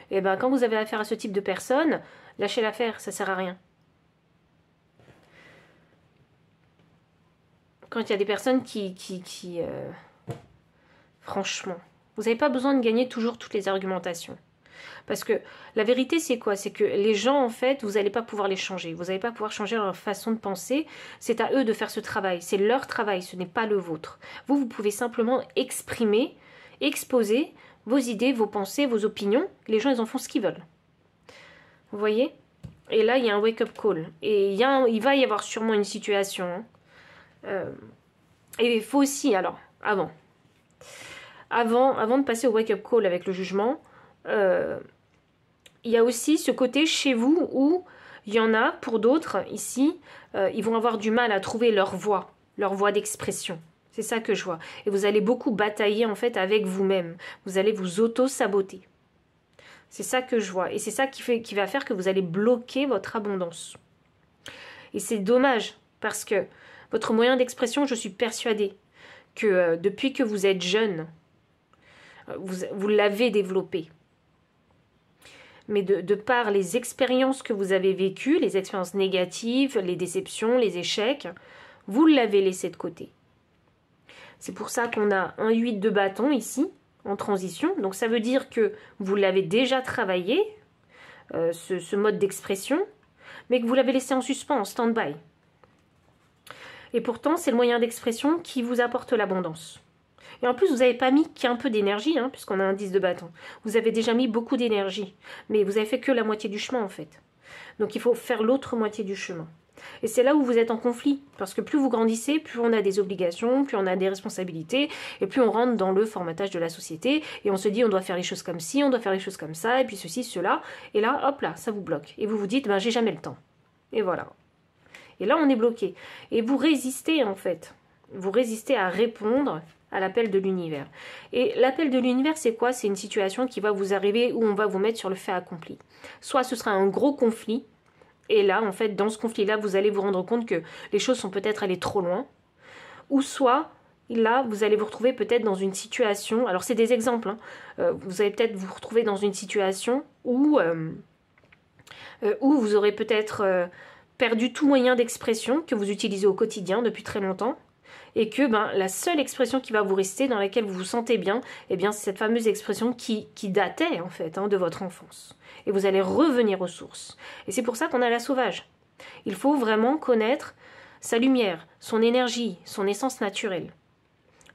Et ben, quand vous avez affaire à ce type de personne, lâchez l'affaire, ça sert à rien. Quand il y a des personnes franchement, vous n'avez pas besoin de gagner toujours toutes les argumentations. Parce que la vérité, c'est quoi? C'est que les gens, en fait, vous n'allez pas pouvoir les changer. Vous n'allez pas pouvoir changer leur façon de penser. C'est à eux de faire ce travail. C'est leur travail, ce n'est pas le vôtre. Vous pouvez simplement exprimer, exposer vos idées, vos pensées, vos opinions. Les gens, ils en font ce qu'ils veulent. Vous voyez? Et là, il y a un wake-up call. Et il va y avoir sûrement une situation... hein. Et il faut aussi, alors, avant de passer au wake-up call avec le jugement, il y a aussi ce côté chez vous où il y en a, pour d'autres, ici, ils vont avoir du mal à trouver leur voix d'expression. C'est ça que je vois. Et vous allez beaucoup batailler, en fait, avec vous-même. Vous allez vous auto-saboter. C'est ça que je vois. Et c'est ça qui va faire que vous allez bloquer votre abondance. Et c'est dommage, parce que votre moyen d'expression, je suis persuadée que depuis que vous êtes jeune, vous l'avez développé. Mais de par les expériences que vous avez vécues, les expériences négatives, les déceptions, les échecs, vous l'avez laissé de côté. C'est pour ça qu'on a un 8 de bâton ici, en transition. Donc ça veut dire que vous l'avez déjà travaillé, ce mode d'expression, mais que vous l'avez laissé en suspens, en stand-by. Et pourtant, c'est le moyen d'expression qui vous apporte l'abondance. Et en plus, vous n'avez pas mis qu'un peu d'énergie, hein, puisqu'on a un 10 de bâton. Vous avez déjà mis beaucoup d'énergie. Mais vous avez fait que la moitié du chemin, en fait. Donc, il faut faire l'autre moitié du chemin. Et c'est là où vous êtes en conflit. Parce que plus vous grandissez, plus on a des obligations, plus on a des responsabilités, et plus on rentre dans le formatage de la société. Et on se dit, on doit faire les choses comme ci, on doit faire les choses comme ça, et puis ceci, cela. Et là, hop là, ça vous bloque. Et vous vous dites, ben, j'ai jamais le temps. Et voilà. Et là, on est bloqué. Et vous résistez, en fait. Vous résistez à répondre à l'appel de l'univers. Et l'appel de l'univers, c'est quoi? C'est une situation qui va vous arriver où on va vous mettre sur le fait accompli. Soit ce sera un gros conflit, et là, en fait, dans ce conflit-là, vous allez vous rendre compte que les choses sont peut-être allées trop loin. Ou soit, là, vous allez vous retrouver peut-être dans une situation... Alors, c'est des exemples. Hein, vous allez peut-être vous retrouver dans une situation où vous aurez peut-être... perdu tout moyen d'expression que vous utilisez au quotidien depuis très longtemps, et que la seule expression qui va vous rester, dans laquelle vous vous sentez bien, eh bien c'est cette fameuse expression qui datait en fait hein, de votre enfance. Et vous allez revenir aux sources. Et c'est pour ça qu'on a la sauvage. Il faut vraiment connaître sa lumière, son énergie, son essence naturelle.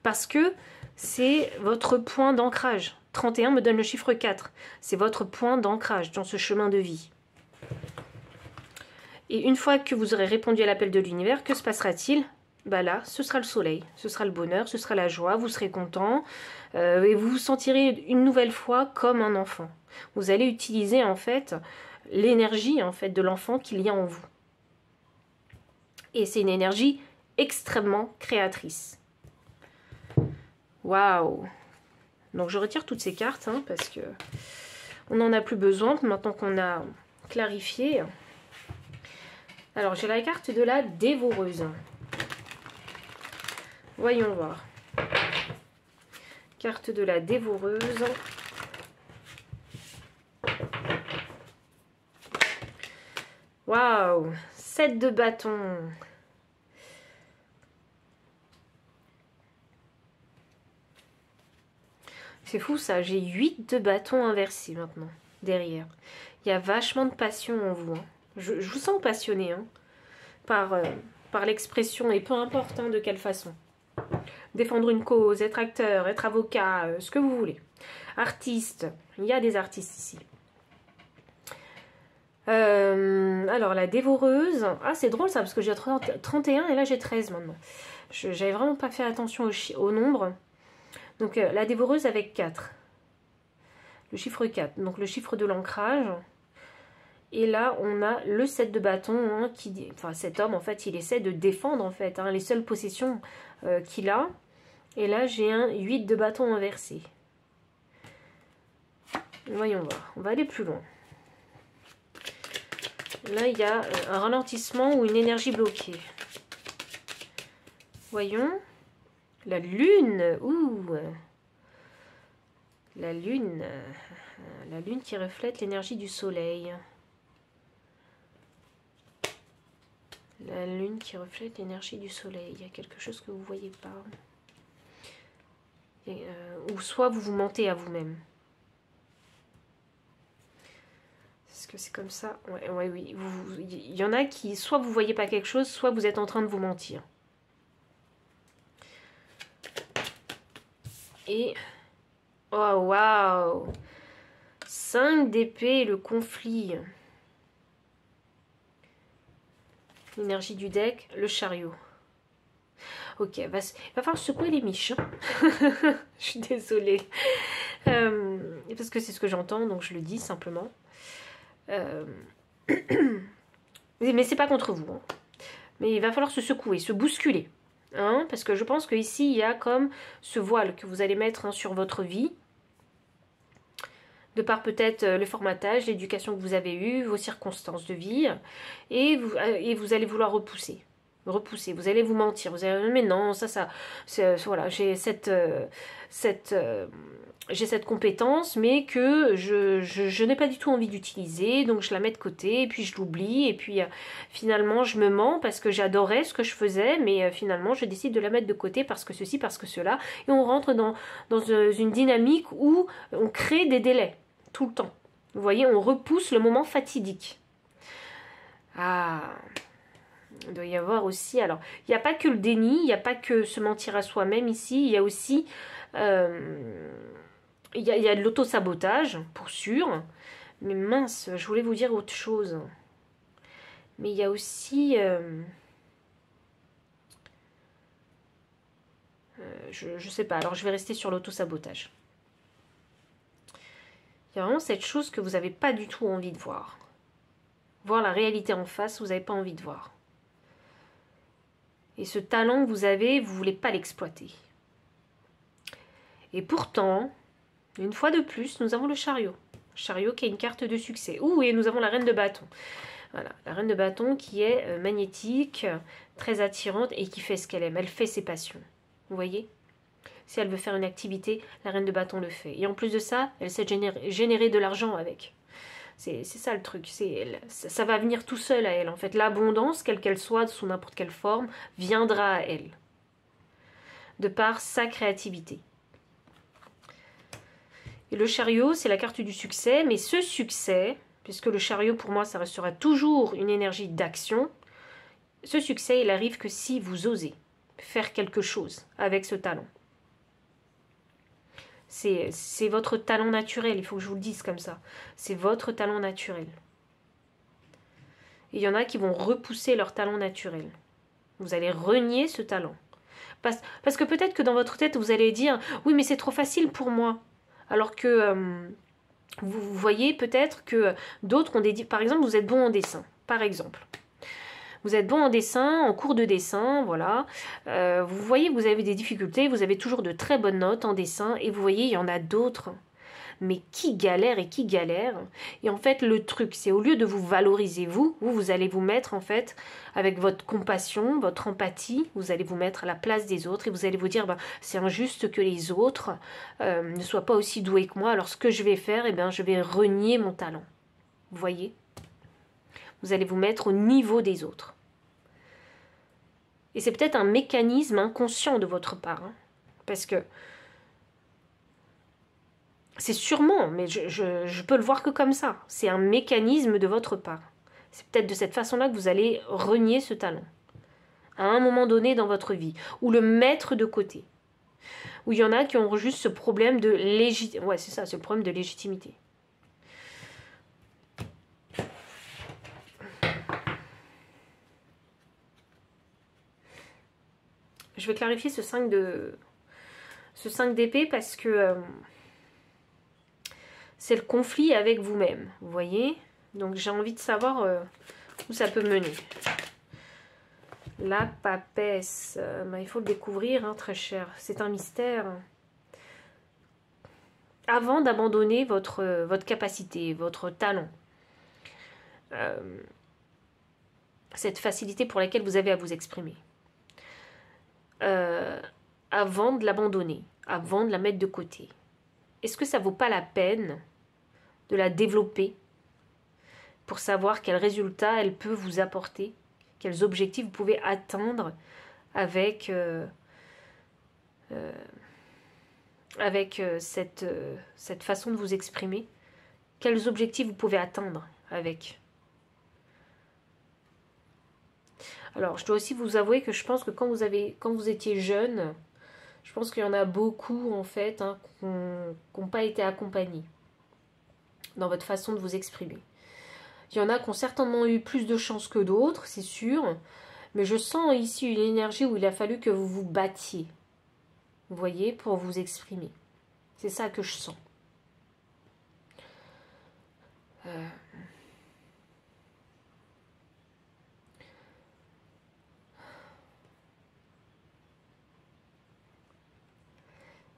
Parce que c'est votre point d'ancrage. 31 me donne le chiffre 4. C'est votre point d'ancrage dans ce chemin de vie. Et une fois que vous aurez répondu à l'appel de l'univers, que se passera-t-il? Bah là, ce sera le soleil, ce sera le bonheur, ce sera la joie, vous serez content et vous vous sentirez une nouvelle fois comme un enfant. Vous allez utiliser en fait l'énergie en fait de l'enfant qu'il y a en vous. Et c'est une énergie extrêmement créatrice. Waouh! Donc je retire toutes ces cartes hein, parce que on n'en a plus besoin maintenant qu'on a clarifié. Alors j'ai la carte de la dévoreuse. Voyons voir. Carte de la dévoreuse. Waouh! 7 de bâton. C'est fou ça, j'ai 8 de bâton inversés maintenant, derrière. Il y a vachement de passion en vous. Hein. Je vous sens passionné hein, par l'expression, et peu importe hein, de quelle façon. Défendre une cause, être acteur, être avocat, ce que vous voulez. Artiste, il y a des artistes ici. Alors la dévoreuse, ah c'est drôle ça parce que j'ai 31 et là j'ai 13 maintenant. J'avais vraiment pas fait attention au nombre. Donc la dévoreuse avec 4. Le chiffre 4, donc le chiffre de l'ancrage. Et là on a le 7 de bâton hein, qui, enfin cet homme en fait il essaie de défendre en fait hein, les seules possessions qu'il a. Et là j'ai un 8 de bâton inversé. Voyons voir, on va aller plus loin. Là, il y a un ralentissement ou une énergie bloquée. Voyons. La lune. Ouh. La lune. La lune qui reflète l'énergie du soleil. La lune qui reflète l'énergie du soleil. Il y a quelque chose que vous ne voyez pas. Ou soit vous vous mentez à vous-même. Est-ce que c'est comme ça? Ouais, oui. Il y en a qui, soit vous voyez pas quelque chose, soit vous êtes en train de vous mentir. Et... oh, waouh! 5 d'épée, le conflit. L'énergie du deck, le chariot. Ok, va falloir secouer les miches. Je suis désolée. Parce que c'est ce que j'entends, donc je le dis simplement. Mais c'est pas contre vous hein. Mais il va falloir se secouer, se bousculer hein, parce que je pense que ici il y a comme ce voile que vous allez mettre hein, sur votre vie de par peut-être le formatage, l'éducation que vous avez eue, vos circonstances de vie et vous allez vouloir repousser, vous allez vous mentir, vous allez mais non ça voilà j'ai j'ai cette compétence mais que je n'ai pas du tout envie d'utiliser, donc je la mets de côté et puis je l'oublie et puis finalement je me mens parce que j'adorais ce que je faisais mais finalement je décide de la mettre de côté parce que ceci, parce que cela et on rentre dans une dynamique où on crée des délais tout le temps. Vous voyez, on repousse le moment fatidique. Ah, il doit y avoir aussi, alors il n'y a pas que le déni, il n'y a pas que se mentir à soi-même ici, il y a aussi il y a de l'auto-sabotage, pour sûr. Mais mince, je voulais vous dire autre chose. Mais il y a aussi... je sais pas, alors je vais rester sur l'auto-sabotage. Il y a vraiment cette chose que vous n'avez pas du tout envie de voir. Voir la réalité en face, vous n'avez pas envie de voir. Et ce talent que vous avez, vous ne voulez pas l'exploiter. Et pourtant... une fois de plus, nous avons le chariot. Chariot qui est une carte de succès. Ouh, et nous avons la reine de bâton. Voilà, la reine de bâton qui est magnétique, très attirante et qui fait ce qu'elle aime. Elle fait ses passions. Vous voyez? Si elle veut faire une activité, la reine de bâton le fait. Et en plus de ça, elle sait générer de l'argent avec. C'est ça le truc. Ça va venir tout seul à elle. En fait, l'abondance, quelle qu'elle soit, sous n'importe quelle forme, viendra à elle. De par sa créativité. Et le chariot, c'est la carte du succès, mais ce succès, puisque le chariot pour moi ça restera toujours une énergie d'action. Ce succès il arrive que si vous osez faire quelque chose avec ce talent. C'est votre talent naturel, il faut que je vous le dise comme ça. C'est votre talent naturel. Il y en a qui vont repousser leur talent naturel. Vous allez renier ce talent. Parce que peut-être que dans votre tête, vous allez dire « Oui, mais c'est trop facile pour moi. » Alors que vous voyez peut-être que d'autres ont des... Par exemple, vous êtes bon en dessin. Par exemple. Vous êtes bon en dessin, en cours de dessin, voilà. Vous voyez que vous avez des difficultés, vous avez toujours de très bonnes notes en dessin, et vous voyez, il y en a d'autres. Mais qui galèrent et qui galèrent. Et en fait, le truc, c'est au lieu de vous valoriser, vous allez vous mettre, en fait, avec votre compassion, votre empathie, vous allez vous mettre à la place des autres, et vous allez vous dire, ben, c'est injuste que les autres ne soient pas aussi doués que moi, alors ce que je vais faire, eh bien, je vais renier mon talent. Vous voyez ? Vous allez vous mettre au niveau des autres. Et c'est peut-être un mécanisme inconscient de votre part. Hein, parce que c'est sûrement, mais je peux le voir que comme ça. C'est un mécanisme de votre part. C'est peut-être de cette façon-là que vous allez renier ce talent. À un moment donné dans votre vie. Ou le mettre de côté. Ou il y en a qui ont juste ce problème de légitimité. Ouais, c'est ça, c'est le problème de légitimité. Je vais clarifier ce 5 d'épée parce que c'est le conflit avec vous-même, vous voyez. Donc j'ai envie de savoir où ça peut mener. La papesse, il faut le découvrir, hein, très cher. C'est un mystère. Avant d'abandonner votre capacité, votre talent, cette facilité pour laquelle vous avez à vous exprimer. Avant de l'abandonner, avant de la mettre de côté. Est-ce que ça vaut pas la peine de la développer pour savoir quels résultats elle peut vous apporter, quels objectifs vous pouvez atteindre avec cette façon de vous exprimer, quels objectifs vous pouvez atteindre avec. Alors, je dois aussi vous avouer que je pense que quand vous étiez jeune, je pense qu'il y en a beaucoup, en fait, hein, qui n'ont pas été accompagnés dans votre façon de vous exprimer. Il y en a qui ont certainement eu plus de chance que d'autres, c'est sûr, mais je sens ici une énergie où il a fallu que vous vous battiez, vous voyez, pour vous exprimer. C'est ça que je sens.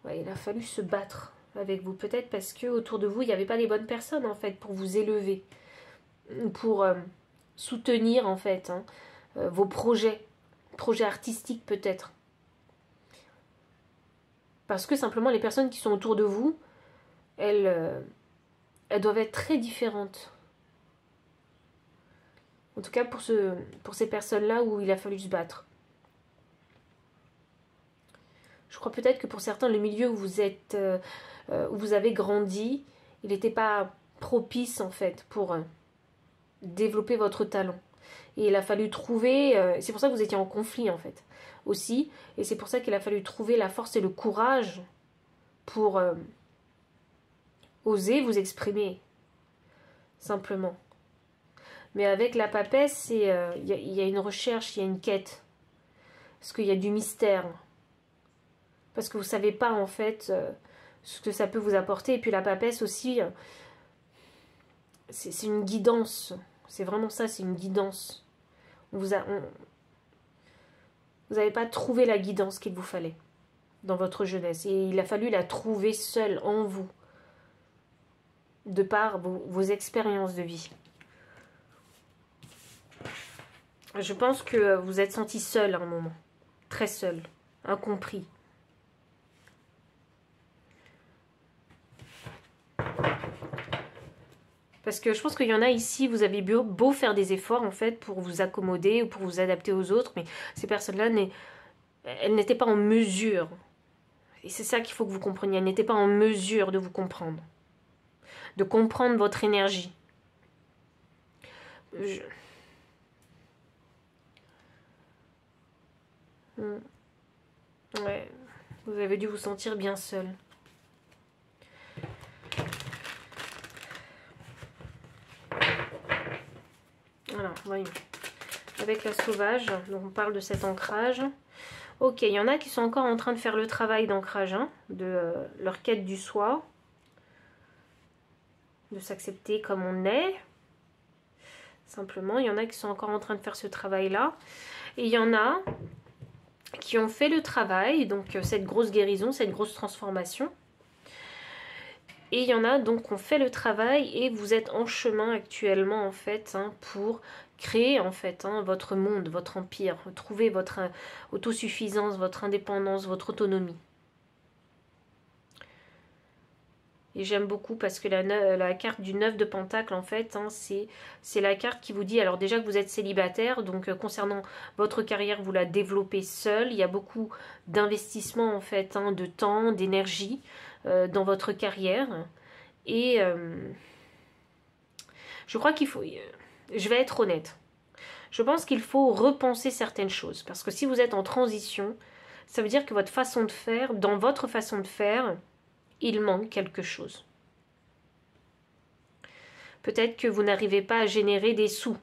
Ouais, il a fallu se battre avec vous, peut-être parce que autour de vous, il n'y avait pas les bonnes personnes, en fait, pour vous élever, pour soutenir, en fait, hein, vos projets artistiques, peut-être. Parce que simplement, les personnes qui sont autour de vous, elles doivent être très différentes. En tout cas, pour ces personnes-là où il a fallu se battre. Je crois peut-être que pour certains, le milieu où où vous avez grandi, il n'était pas propice en fait pour développer votre talent. Et il a fallu trouver, c'est pour ça que vous étiez en conflit en fait, aussi. Et c'est pour ça qu'il a fallu trouver la force et le courage pour oser vous exprimer, simplement. Mais avec la papesse, il y a une recherche, il y a une quête. Parce qu'il y a du mystère. Parce que vous ne savez pas, en fait, ce que ça peut vous apporter. Et puis la papesse aussi, c'est une guidance. C'est vraiment ça, c'est une guidance. Vous n'avez pas trouvé la guidance qu'il vous fallait dans votre jeunesse. Et il a fallu la trouver seule, en vous. De par vos expériences de vie. Je pense que vous êtes senti seul à un moment. Très seul. Incompris. Parce que je pense qu'il y en a ici, vous avez beau faire des efforts en fait pour vous accommoder ou pour vous adapter aux autres, mais ces personnes-là, elles n'étaient pas en mesure. Et c'est ça qu'il faut que vous compreniez. Elles n'étaient pas en mesure de vous comprendre. De comprendre votre énergie. Ouais, vous avez dû vous sentir bien seul. Alors, voyons. Avec la sauvage, donc on parle de cet ancrage. Ok, il y en a qui sont encore en train de faire le travail d'ancrage, hein, de leur quête du soi, de s'accepter comme on est. Simplement, il y en a qui sont encore en train de faire ce travail-là. Et il y en a qui ont fait le travail, donc cette grosse guérison, cette grosse transformation. Et il y en a donc qui ont fait le travail et vous êtes en chemin actuellement en fait hein, pour créer en fait hein, votre monde, votre empire, trouver votre autosuffisance, votre indépendance, votre autonomie. Et j'aime beaucoup parce que la carte du 9 de Pentacle, en fait, hein, c'est la carte qui vous dit, alors déjà que vous êtes célibataire, donc concernant votre carrière, vous la développez seul. Il y a beaucoup d'investissement, en fait, hein, de temps, d'énergie dans votre carrière. Et je crois qu'il faut... je vais être honnête. Je pense qu'il faut repenser certaines choses. Parce que si vous êtes en transition, ça veut dire que votre façon de faire, dans votre façon de faire... il manque quelque chose. Peut-être que vous n'arrivez pas à générer des sous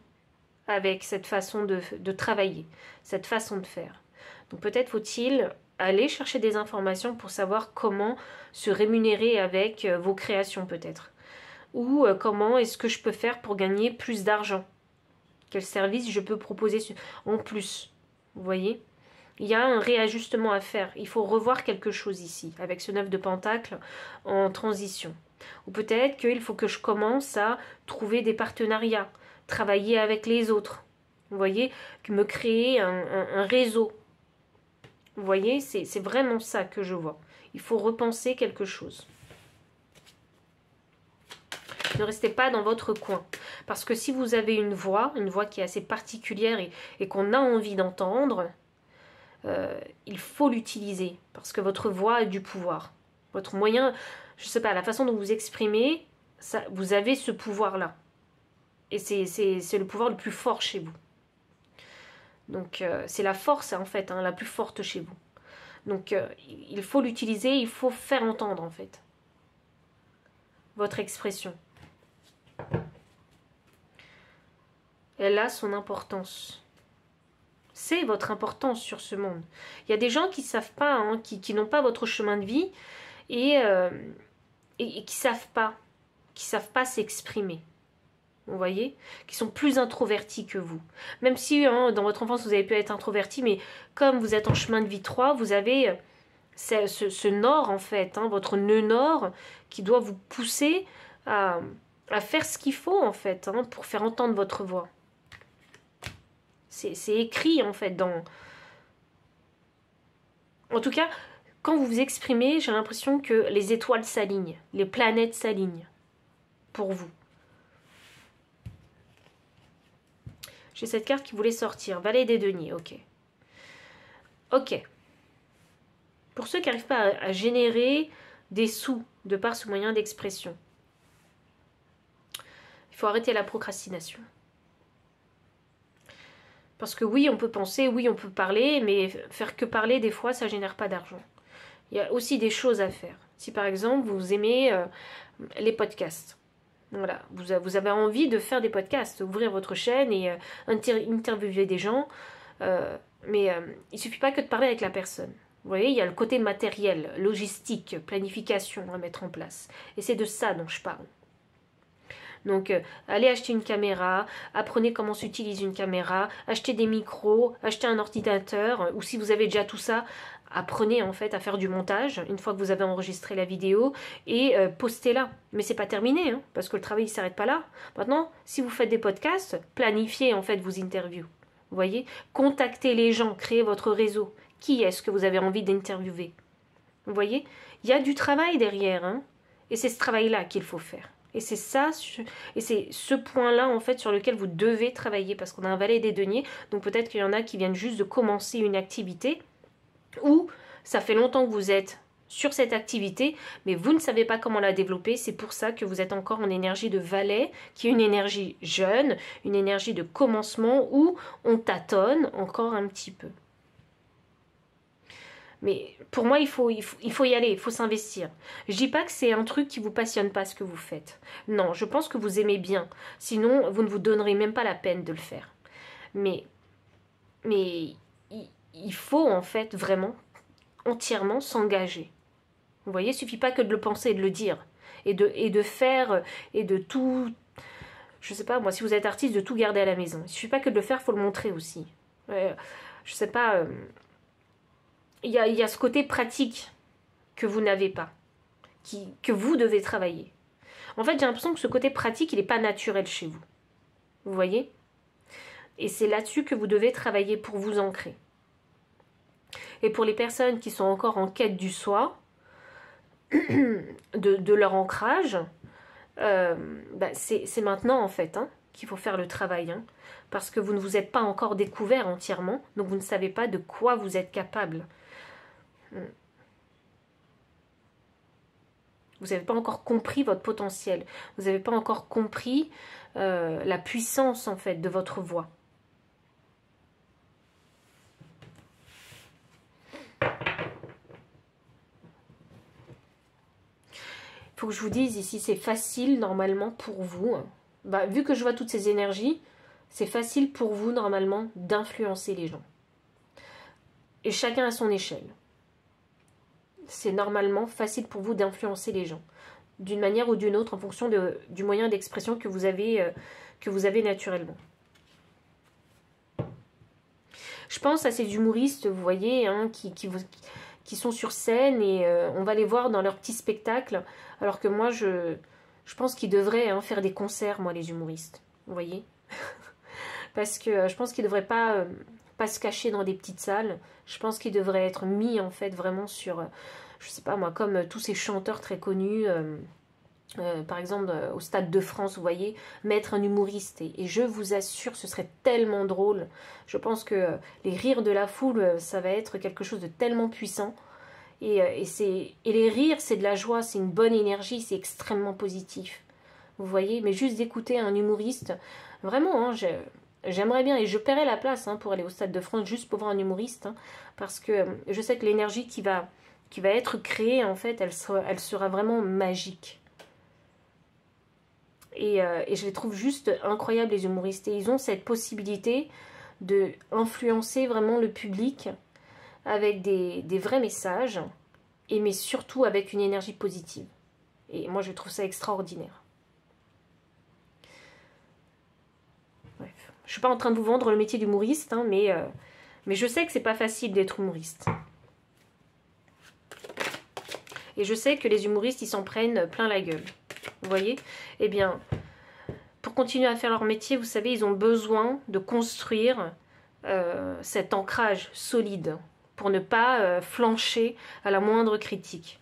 avec cette façon de travailler, cette façon de faire. Donc peut-être faut-il aller chercher des informations pour savoir comment se rémunérer avec vos créations peut-être. Ou comment est-ce que je peux faire pour gagner plus d'argent. Quel service je peux proposer en plus. Vous voyez ? Il y a un réajustement à faire. Il faut revoir quelque chose ici, avec ce 9 de Pentacle en transition. Ou peut-être qu'il faut que je commence à trouver des partenariats, travailler avec les autres. Vous voyez, me créer un réseau. Vous voyez, c'est vraiment ça que je vois. Il faut repenser quelque chose. Ne restez pas dans votre coin. Parce que si vous avez une voix qui est assez particulière et qu'on a envie d'entendre... il faut l'utiliser parce que votre voix a du pouvoir. Votre moyen, je ne sais pas, la façon dont vous exprimez, ça, vous avez ce pouvoir-là. Et c'est le pouvoir le plus fort chez vous. Donc c'est la force en fait, hein, la plus forte chez vous. Donc il faut l'utiliser, il faut faire entendre en fait votre expression. Elle a son importance. C'est votre importance sur ce monde. Il y a des gens qui ne savent pas, hein, qui n'ont pas votre chemin de vie et qui ne savent pas s'exprimer. Vous voyez ? Qui sont plus introvertis que vous. Même si hein, dans votre enfance vous avez pu être introverti, mais comme vous êtes en chemin de vie 3, vous avez ce nord en fait, hein, votre nœud nord qui doit vous pousser à faire ce qu'il faut en fait hein, pour faire entendre votre voix. C'est écrit en fait dans... En tout cas, quand vous vous exprimez, j'ai l'impression que les étoiles s'alignent, les planètes s'alignent pour vous. J'ai cette carte qui voulait sortir, Valet des deniers, ok. Ok. Pour ceux qui n'arrivent pas à générer des sous de par ce moyen d'expression, il faut arrêter la procrastination. Parce que oui, on peut penser, oui, on peut parler, mais faire que parler, des fois, ça ne génère pas d'argent. Il y a aussi des choses à faire. Si par exemple, vous aimez les podcasts, voilà, vous avez envie de faire des podcasts, ouvrir votre chaîne et interviewer des gens, mais il ne suffit pas que de parler avec la personne. Vous voyez, il y a le côté matériel, logistique, planification à mettre en place. Et c'est de ça dont je parle. Donc, allez acheter une caméra, apprenez comment s'utilise une caméra, achetez des micros, achetez un ordinateur, ou si vous avez déjà tout ça, apprenez en fait à faire du montage, une fois que vous avez enregistré la vidéo, et postez-la. Mais c'est pas terminé, hein, parce que le travail ne s'arrête pas là. Maintenant, si vous faites des podcasts, planifiez en fait vos interviews. Vous voyez, contactez les gens, créez votre réseau. Qui est-ce que vous avez envie d'interviewer? Vous voyez, il y a du travail derrière, hein, et c'est ce travail-là qu'il faut faire. Et c'est ça, et c'est ce point-là en fait sur lequel vous devez travailler parce qu'on a un valet des deniers, donc peut-être qu'il y en a qui viennent juste de commencer une activité ou ça fait longtemps que vous êtes sur cette activité, mais vous ne savez pas comment la développer. C'est pour ça que vous êtes encore en énergie de valet, qui est une énergie jeune, une énergie de commencement où on tâtonne encore un petit peu. Mais pour moi, il faut y aller, il faut s'investir. Je dis pas que c'est un truc qui vous passionne pas ce que vous faites. Non, je pense que vous aimez bien. Sinon, vous ne vous donnerez même pas la peine de le faire. Mais il faut en fait vraiment entièrement s'engager. Vous voyez, il suffit pas que de le penser et de le dire. Et de faire, et de tout... Je sais pas, moi, si vous êtes artiste, de tout garder à la maison. Il suffit pas que de le faire, il faut le montrer aussi. Je sais pas... Il y a ce côté pratique que vous n'avez pas, que vous devez travailler. En fait, j'ai l'impression que ce côté pratique, il n'est pas naturel chez vous. Vous voyez? Et c'est là-dessus que vous devez travailler pour vous ancrer. Et pour les personnes qui sont encore en quête du soi, de leur ancrage, c'est maintenant en fait qu'il faut faire le travail. Parce que vous ne vous êtes pas encore découvert entièrement, donc vous ne savez pas de quoi vous êtes capable. Vous n'avez pas encore compris votre potentiel. Vous n'avez pas encore compris la puissance en fait de votre voix. Il faut que je vous dise ici, c'est facile normalement pour vous. Vu que je vois toutes ces énergies, c'est facile pour vous normalement d'influencer les gens. Et chacun à son échelle. C'est normalement facile pour vous d'influencer les gens, d'une manière ou d'une autre, en fonction du moyen d'expression que vous avez naturellement. Je pense à ces humoristes, vous voyez, qui sont sur scène et on va les voir dans leur petit spectacle, alors que moi, je pense qu'ils devraient faire des concerts, moi, les humoristes, vous voyez. Parce que je pense qu'ils ne devraient pas se cacher dans des petites salles. Je pense qu'ils devraient être mis, en fait, vraiment sur, je sais pas moi, comme tous ces chanteurs très connus, par exemple, au Stade de France, vous voyez, mettre un humoriste. Et je vous assure, ce serait tellement drôle. Je pense que les rires de la foule, ça va être quelque chose de tellement puissant. Et les rires, c'est de la joie, c'est une bonne énergie, c'est extrêmement positif. Vous voyez, mais juste d'écouter un humoriste, vraiment, j'aimerais bien, et je paierais la place pour aller au Stade de France juste pour voir un humoriste, parce que je sais que l'énergie qui va être créée, en fait, elle sera vraiment magique. Et je les trouve juste incroyables, les humoristes. Et ils ont cette possibilité de influencer vraiment le public avec des vrais messages, mais surtout avec une énergie positive. Et moi, je trouve ça extraordinaire. Je ne suis pas en train de vous vendre le métier d'humoriste, mais je sais que c'est pas facile d'être humoriste. Et je sais que les humoristes, ils s'en prennent plein la gueule. Vous voyez? Eh bien, pour continuer à faire leur métier, vous savez, ils ont besoin de construire cet ancrage solide pour ne pas flancher à la moindre critique.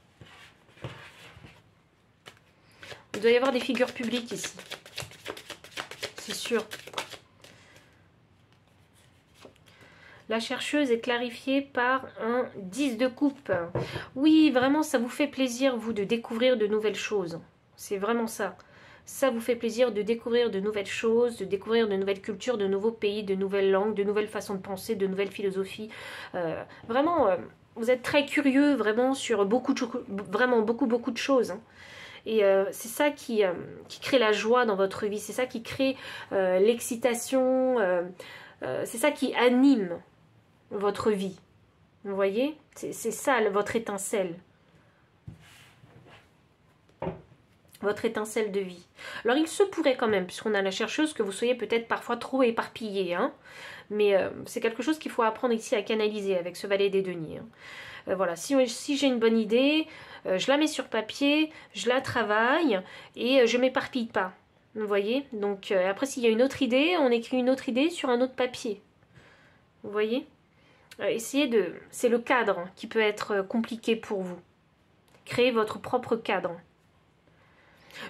Il doit y avoir des figures publiques ici. C'est sûr. La chercheuse est clarifiée par un 10 de coupe. Oui, vraiment, ça vous fait plaisir, vous, de découvrir de nouvelles choses. C'est vraiment ça. Ça vous fait plaisir de découvrir de nouvelles choses, de découvrir de nouvelles cultures, de nouveaux pays, de nouvelles langues, de nouvelles façons de penser, de nouvelles philosophies. Vraiment, vous êtes très curieux, vraiment, sur beaucoup de choses. Et c'est ça qui crée la joie dans votre vie. C'est ça qui crée l'excitation. C'est ça qui anime votre vie. Vous voyez? C'est ça, votre étincelle. Votre étincelle de vie. Alors, il se pourrait quand même, puisqu'on a la chercheuse, que vous soyez peut-être parfois trop éparpillé. Mais c'est quelque chose qu'il faut apprendre ici à canaliser avec ce valet des deniers. Voilà, si j'ai une bonne idée, je la mets sur papier, je la travaille et je ne m'éparpille pas. Vous voyez? Donc, après, s'il y a une autre idée, on écrit une autre idée sur un autre papier. Vous voyez? C'est le cadre qui peut être compliqué pour vous. Créez votre propre cadre.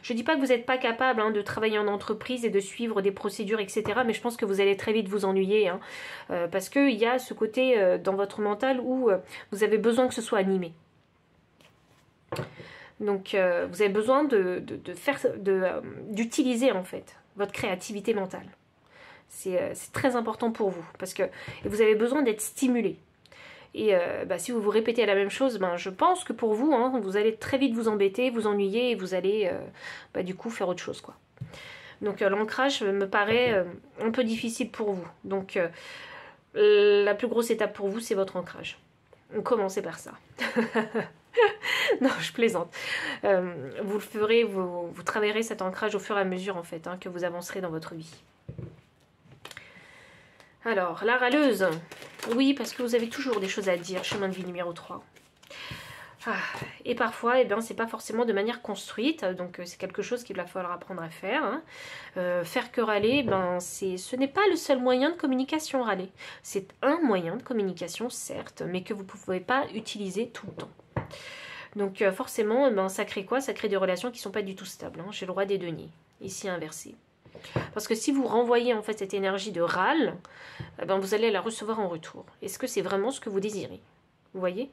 Je ne dis pas que vous n'êtes pas capable de travailler en entreprise et de suivre des procédures, etc. Mais je pense que vous allez très vite vous ennuyer. Parce qu'il y a ce côté dans votre mental où vous avez besoin que ce soit animé. Donc vous avez besoin d'utiliser en fait votre créativité mentale. C'est très important pour vous parce que vous avez besoin d'être stimulé. Et si vous vous répétez la même chose, je pense que pour vous, hein, vous allez très vite vous embêter, vous ennuyer et vous allez du coup faire autre chose, quoi. Donc l'ancrage me paraît un peu difficile pour vous. Donc la plus grosse étape pour vous, c'est votre ancrage. Commencez par ça. Non, je plaisante. Vous le ferez, vous travaillerez cet ancrage au fur et à mesure en fait, hein, que vous avancerez dans votre vie. Alors, la râleuse. Oui, parce que vous avez toujours des choses à dire, chemin de vie numéro 3. Et parfois, c'est pas forcément de manière construite, donc c'est quelque chose qu'il va falloir apprendre à faire. Hein. Faire que râler, ce n'est pas le seul moyen de communication, râler. C'est un moyen de communication, certes, mais que vous ne pouvez pas utiliser tout le temps. Donc forcément, ça crée quoi? Ça crée des relations qui ne sont pas du tout stables. Hein. J'ai le roi des deniers, ici inversé. Parce que si vous renvoyez en fait cette énergie de râle, vous allez la recevoir en retour. Est-ce que c'est vraiment ce que vous désirez? Vous voyez?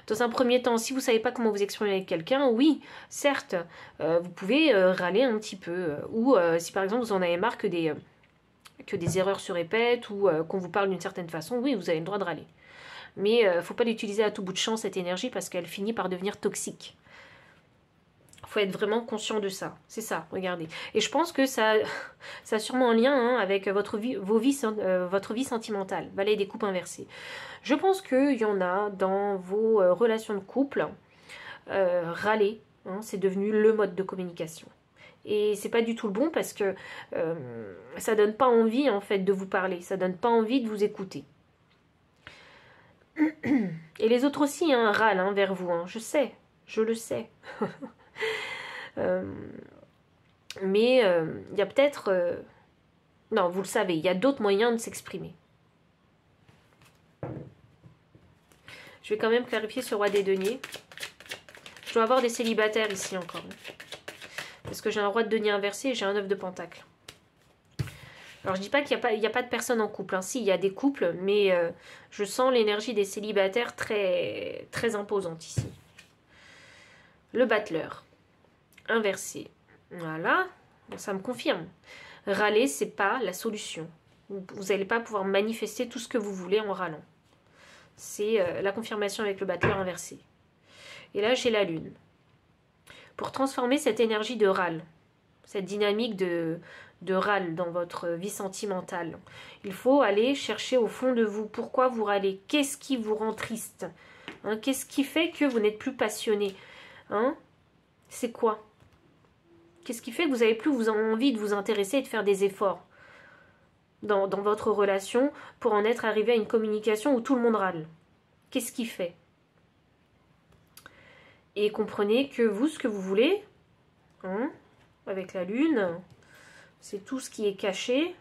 Dans un premier temps, si vous ne savez pas comment vous exprimer avec quelqu'un, oui, certes, vous pouvez râler un petit peu. Ou si par exemple vous en avez marre que des erreurs se répètent ou qu'on vous parle d'une certaine façon, oui, vous avez le droit de râler. Mais il ne faut pas l'utiliser à tout bout de champ, cette énergie, parce qu'elle finit par devenir toxique. Il faut être vraiment conscient de ça. C'est ça, regardez. Et je pense que ça a sûrement un lien avec votre vie sentimentale. Valet des coupes inversées. Je pense qu'il y en a dans vos relations de couple. Râler, hein, c'est devenu le mode de communication. Et c'est pas du tout le bon parce que ça donne pas envie en fait de vous parler. Ça donne pas envie de vous écouter. Et les autres aussi râlent vers vous. Je sais, je le sais. Mais il y a peut-être... non, vous le savez, il y a d'autres moyens de s'exprimer. Je vais quand même clarifier ce roi des deniers. Je dois avoir des célibataires ici encore. Parce que j'ai un roi de denier inversé et j'ai un 9 de pentacle. Alors je dis pas qu'il n'y a pas de personnes en couple. Hein. Si, il y a des couples, mais je sens l'énergie des célibataires très, très imposante ici. Le battleur. Inversé. Voilà, ça me confirme. Râler, c'est pas la solution. Vous n'allez pas pouvoir manifester tout ce que vous voulez en râlant. C'est la confirmation avec le battleur inversé. Et là, j'ai la lune. Pour transformer cette énergie de râle, cette dynamique de râle dans votre vie sentimentale, il faut aller chercher au fond de vous. Pourquoi vous râlez? Qu'est-ce qui vous rend triste? Qu'est-ce qui fait que vous n'êtes plus passionné? C'est quoi? Qu'est-ce qui fait que vous n'avez plus envie de vous intéresser et de faire des efforts dans votre relation pour en être arrivé à une communication où tout le monde râle? Qu'est-ce qui fait? Et comprenez que vous, ce que vous voulez, avec la lune, c'est tout ce qui est caché.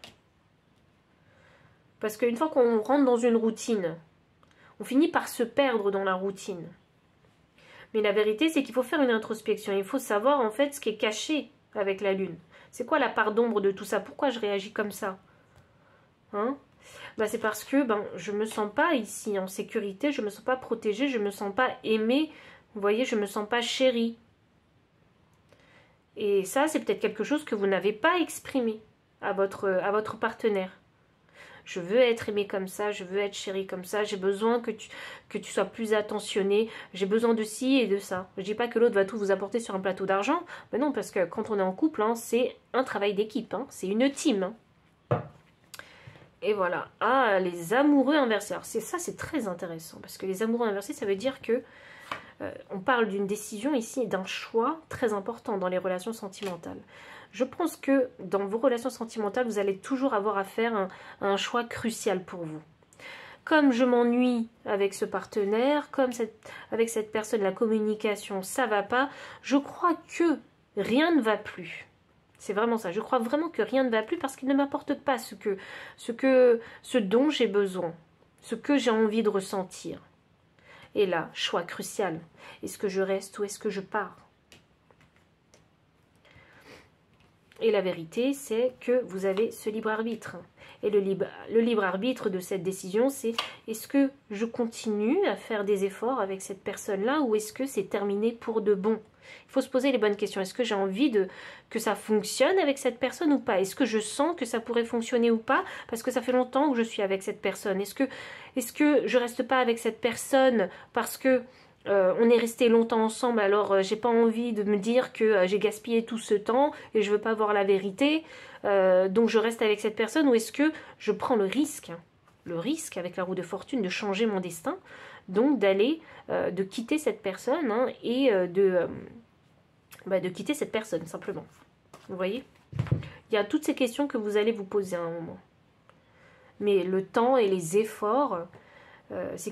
Parce qu'une fois qu'on rentre dans une routine, on finit par se perdre dans la routine. Mais la vérité, c'est qu'il faut faire une introspection. Il faut savoir en fait ce qui est caché avec la lune. C'est quoi la part d'ombre de tout ça? Pourquoi je réagis comme ça? C'est parce que je me sens pas ici en sécurité, je me sens pas protégée, je me sens pas aimée. Vous voyez, je me sens pas chérie. Et ça, c'est peut-être quelque chose que vous n'avez pas exprimé à votre partenaire. Je veux être aimée comme ça, je veux être chérie comme ça, j'ai besoin que tu sois plus attentionnée, j'ai besoin de ci et de ça. Je dis pas que l'autre va tout vous apporter sur un plateau d'argent, mais non, parce que quand on est en couple, c'est un travail d'équipe, c'est une team. Et voilà. Les amoureux inversés. Alors ça, c'est très intéressant, parce que les amoureux inversés, ça veut dire que on parle d'une décision ici, d'un choix très important dans les relations sentimentales. Je pense que dans vos relations sentimentales, vous allez toujours avoir à faire un choix crucial pour vous. Comme je m'ennuie avec ce partenaire, comme avec cette personne, la communication, ça va pas, je crois que rien ne va plus. C'est vraiment ça. Je crois vraiment que rien ne va plus parce qu'il ne m'apporte pas ce dont j'ai besoin, ce que j'ai envie de ressentir. Et là, choix crucial. Est-ce que je reste ou est-ce que je pars? Et la vérité, c'est que vous avez ce libre arbitre. Et le libre arbitre de cette décision, c'est est-ce que je continue à faire des efforts avec cette personne-là ou est-ce que c'est terminé pour de bon? Il faut se poser les bonnes questions. Est-ce que j'ai envie que ça fonctionne avec cette personne ou pas? Est-ce que je sens que ça pourrait fonctionner ou pas? Parce que ça fait longtemps que je suis avec cette personne. Est-ce que je reste pas avec cette personne parce que on est resté longtemps ensemble, alors j'ai pas envie de me dire que j'ai gaspillé tout ce temps et je veux pas voir la vérité, donc je reste avec cette personne, ou est-ce que je prends le risque avec la roue de fortune de changer mon destin, donc d'aller, de quitter cette personne et de quitter cette personne simplement. Vous voyez, il y a toutes ces questions que vous allez vous poser à un moment. Mais le temps et les efforts, c'est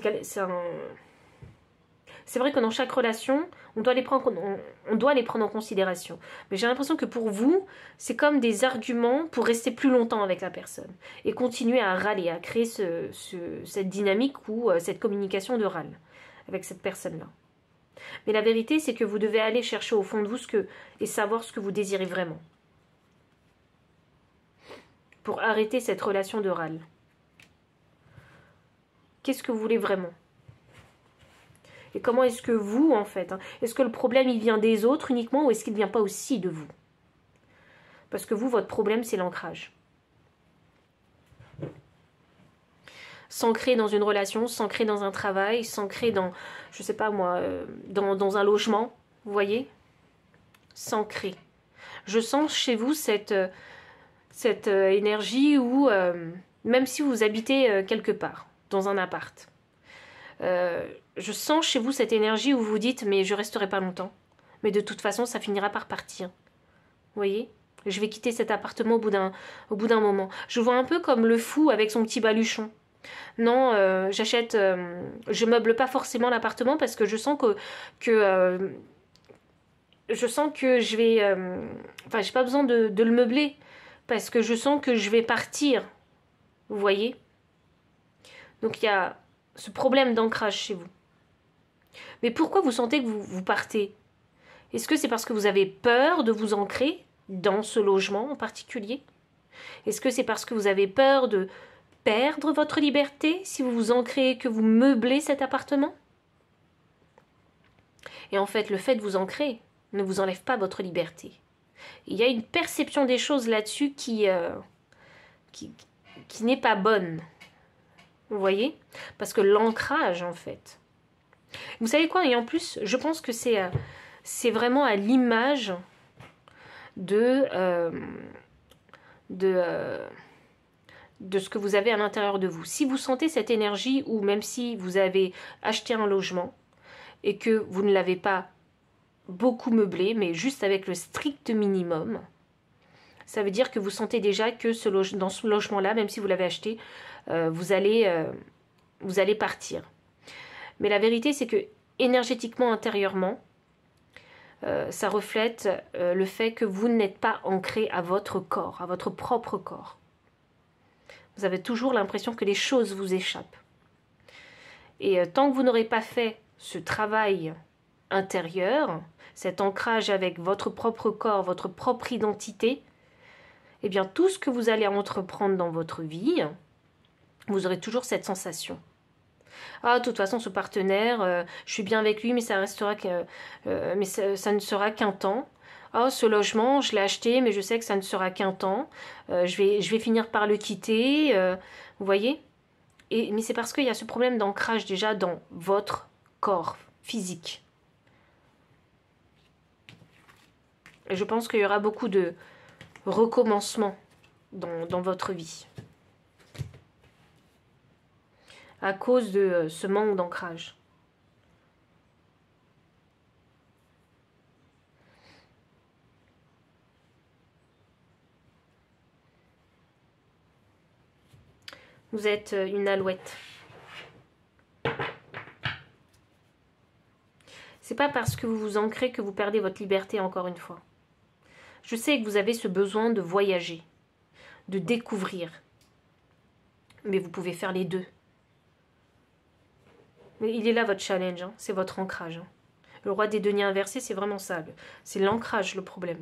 vrai que dans chaque relation, on doit les prendre en considération. Mais j'ai l'impression que pour vous, c'est comme des arguments pour rester plus longtemps avec la personne. Et continuer à râler, à créer cette dynamique ou cette communication de râle avec cette personne-là. Mais la vérité, c'est que vous devez aller chercher au fond de vous et savoir ce que vous désirez vraiment. Pour arrêter cette relation de râle. Qu'est-ce que vous voulez vraiment ? Et comment est-ce que vous, en fait, est-ce que le problème, il vient des autres uniquement ou est-ce qu'il ne vient pas aussi de vous? Parce que vous, votre problème, c'est l'ancrage. S'ancrer dans une relation, s'ancrer dans un travail, s'ancrer dans, je sais pas moi, dans un logement, vous voyez? S'ancrer. Je sens chez vous cette énergie où, même si vous habitez quelque part, dans un appart, je sens chez vous cette énergie où vous dites mais je resterai pas longtemps, mais de toute façon ça finira par partir. Vous voyez, je vais quitter cet appartement au bout d'un moment. Je vois un peu comme le fou avec son petit baluchon. Non, je meuble pas forcément l'appartement parce que je sens que je vais, j'ai pas besoin de le meubler parce que je sens que je vais partir. Vous voyez, donc il y a ce problème d'ancrage chez vous. Mais pourquoi vous sentez que vous partez? Est-ce que c'est parce que vous avez peur de vous ancrer dans ce logement en particulier? Est-ce que c'est parce que vous avez peur de perdre votre liberté si vous vous ancrez, que vous meublez cet appartement? Et en fait, le fait de vous ancrer ne vous enlève pas votre liberté. Il y a une perception des choses là-dessus qui n'est pas bonne. Vous voyez? Parce que l'ancrage, en fait. Vous savez quoi? Et en plus, je pense que c'est vraiment à l'image de ce que vous avez à l'intérieur de vous. Si vous sentez cette énergie, ou même si vous avez acheté un logement et que vous ne l'avez pas beaucoup meublé, mais juste avec le strict minimum, ça veut dire que vous sentez déjà que dans ce logement-là, même si vous l'avez acheté, vous allez partir. Mais la vérité, c'est que énergétiquement, intérieurement, ça reflète le fait que vous n'êtes pas ancré à votre corps, à votre propre corps. Vous avez toujours l'impression que les choses vous échappent. Et tant que vous n'aurez pas fait ce travail intérieur, cet ancrage avec votre propre corps, votre propre identité, eh bien tout ce que vous allez entreprendre dans votre vie, vous aurez toujours cette sensation. Ah, de toute façon, ce partenaire, je suis bien avec lui, mais ça ne sera qu'un temps. Ah, ce logement, je l'ai acheté, mais je sais que ça ne sera qu'un temps. Je vais finir par le quitter. Vous voyez? Mais c'est parce qu'il y a ce problème d'ancrage déjà dans votre corps physique. Et je pense qu'il y aura beaucoup de recommencements dans votre vie. À cause de ce manque d'ancrage. Vous êtes une alouette. C'est pas parce que vous vous ancrez que vous perdez votre liberté, encore une fois. Je sais que vous avez ce besoin de voyager, de découvrir. Mais vous pouvez faire les deux. Mais il est là votre challenge, c'est votre ancrage. Le roi des deniers inversés, c'est vraiment ça. C'est l'ancrage le problème.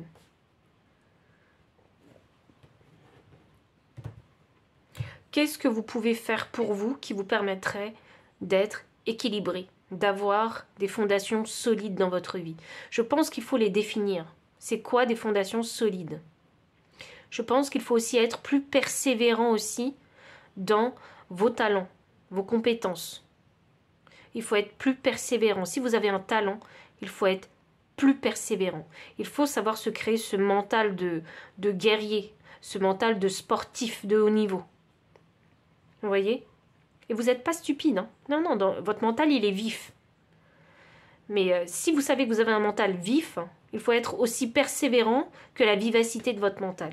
qu'est-ce que vous pouvez faire pour vous qui vous permettrait d'être équilibré, d'avoir des fondations solides dans votre vie? Je pense qu'il faut les définir. C'est quoi des fondations solides? Je pense qu'il faut aussi être plus persévérant aussi dans vos talents, vos compétences. Il faut être plus persévérant. Si vous avez un talent, il faut être plus persévérant. Il faut savoir se créer ce mental de guerrier, ce mental de sportif de haut niveau. Vous voyez? Et vous n'êtes pas stupide. Hein? Non, non, votre mental, il est vif. Mais si vous savez que vous avez un mental vif, il faut être aussi persévérant que la vivacité de votre mental.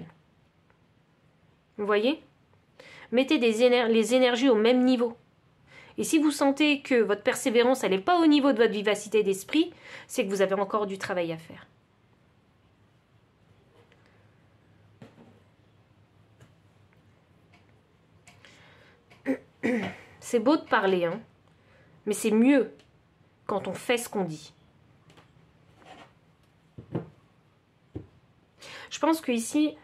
Vous voyez? Mettez les énergies au même niveau. Et si vous sentez que votre persévérance n'est pas au niveau de votre vivacité d'esprit, c'est que vous avez encore du travail à faire. C'est beau de parler, hein, mais c'est mieux quand on fait ce qu'on dit. Je pense qu'ici,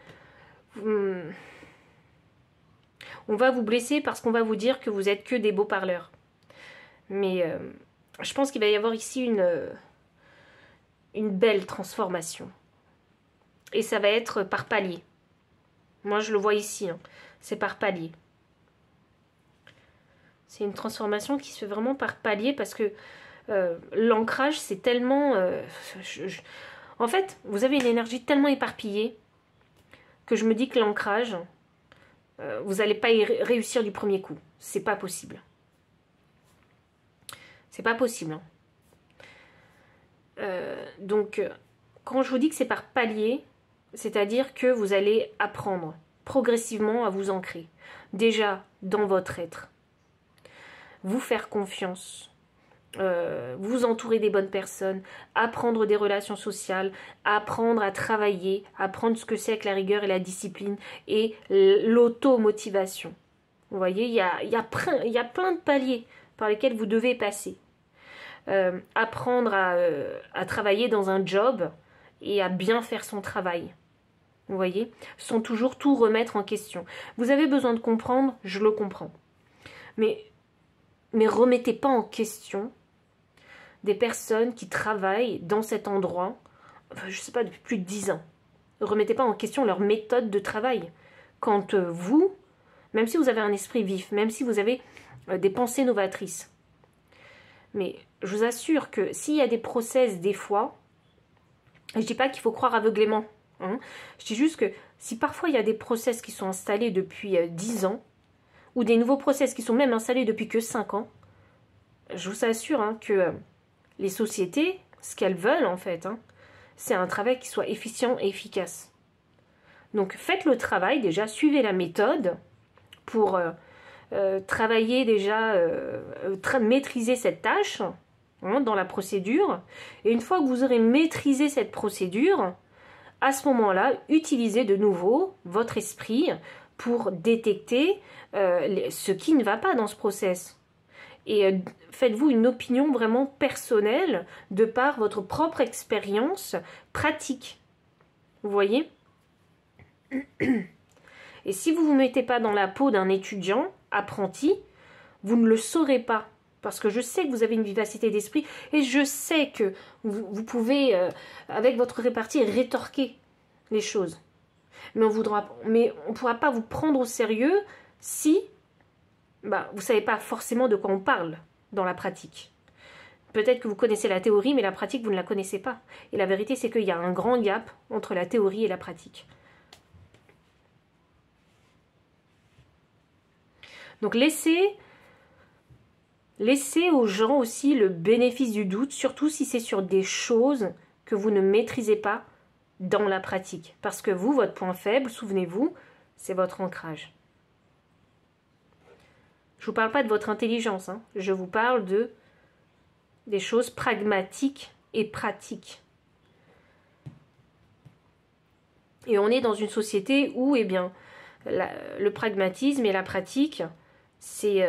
on va vous blesser parce qu'on va vous dire que vous êtes que des beaux parleurs. Mais je pense qu'il va y avoir ici une belle transformation. Et ça va être par palier. Moi, je le vois ici, hein, c'est par palier. C'est une transformation qui se fait vraiment par palier parce que l'ancrage, c'est tellement... En fait, vous avez une énergie tellement éparpillée que je me dis que l'ancrage, vous n'allez pas y réussir du premier coup. C'est pas possible. C'est pas possible. Hein. Donc, quand je vous dis que c'est par palier, c'est-à-dire que vous allez apprendre progressivement à vous ancrer. Déjà dans votre être. Vous faire confiance. Vous entourer des bonnes personnes, apprendre des relations sociales, apprendre à travailler, apprendre ce que c'est que la rigueur et la discipline et l'automotivation. Vous voyez, il y a plein de paliers par lesquels vous devez passer. Apprendre à travailler dans un job et à bien faire son travail. Vous voyez, sans toujours tout remettre en question. Vous avez besoin de comprendre, je le comprends. Mais remettez pas en question des personnes qui travaillent dans cet endroit, enfin, je ne sais pas, depuis plus de 10 ans. Ne remettez pas en question leur méthode de travail. Quand vous, même si vous avez un esprit vif, même si vous avez des pensées novatrices, mais je vous assure que s'il y a des process des fois, je ne dis pas qu'il faut croire aveuglément, hein, je dis juste que si parfois il y a des process qui sont installés depuis 10 ans, ou des nouveaux process qui sont même installés depuis que 5 ans, je vous assure hein, que les sociétés, ce qu'elles veulent en fait, hein, c'est un travail qui soit efficient et efficace. Donc faites le travail déjà, suivez la méthode pour travailler déjà, maîtriser cette tâche hein, dans la procédure. Et une fois que vous aurez maîtrisé cette procédure, à ce moment-là, utilisez de nouveau votre esprit pour détecter ce qui ne va pas dans ce process. Et faites-vous une opinion vraiment personnelle de par votre propre expérience pratique. Vous voyez? Et si vous ne vous mettez pas dans la peau d'un étudiant apprenti, vous ne le saurez pas. Parce que je sais que vous avez une vivacité d'esprit et je sais que vous pouvez, avec votre répartie, rétorquer les choses. Mais on ne pourra pas vous prendre au sérieux si vous ne savez pas forcément de quoi on parle dans la pratique. Peut-être que vous connaissez la théorie, mais la pratique, vous ne la connaissez pas. Et la vérité, c'est qu'il y a un grand gap entre la théorie et la pratique. Donc laissez aux gens aussi le bénéfice du doute, surtout si c'est sur des choses que vous ne maîtrisez pas dans la pratique. Parce que vous, votre point faible, souvenez-vous, c'est votre ancrage. Je ne vous parle pas de votre intelligence, hein. Je vous parle des choses pragmatiques et pratiques. Et on est dans une société où, eh bien, le pragmatisme et la pratique, c'est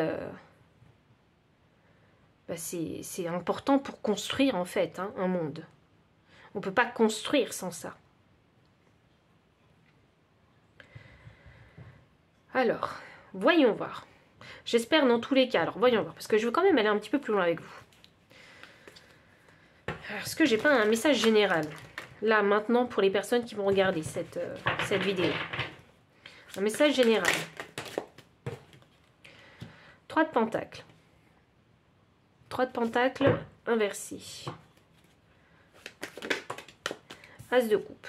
important pour construire, en fait, hein, un monde. On ne peut pas construire sans ça. Alors, voyons voir. J'espère dans tous les cas. Alors, voyons voir, parce que je veux quand même aller un petit peu plus loin avec vous. Est-ce que j'ai pas un message général? Là, maintenant, pour les personnes qui vont regarder cette vidéo. Un message général. 3 de pentacles. 3 de pentacles inversés. As de coupe.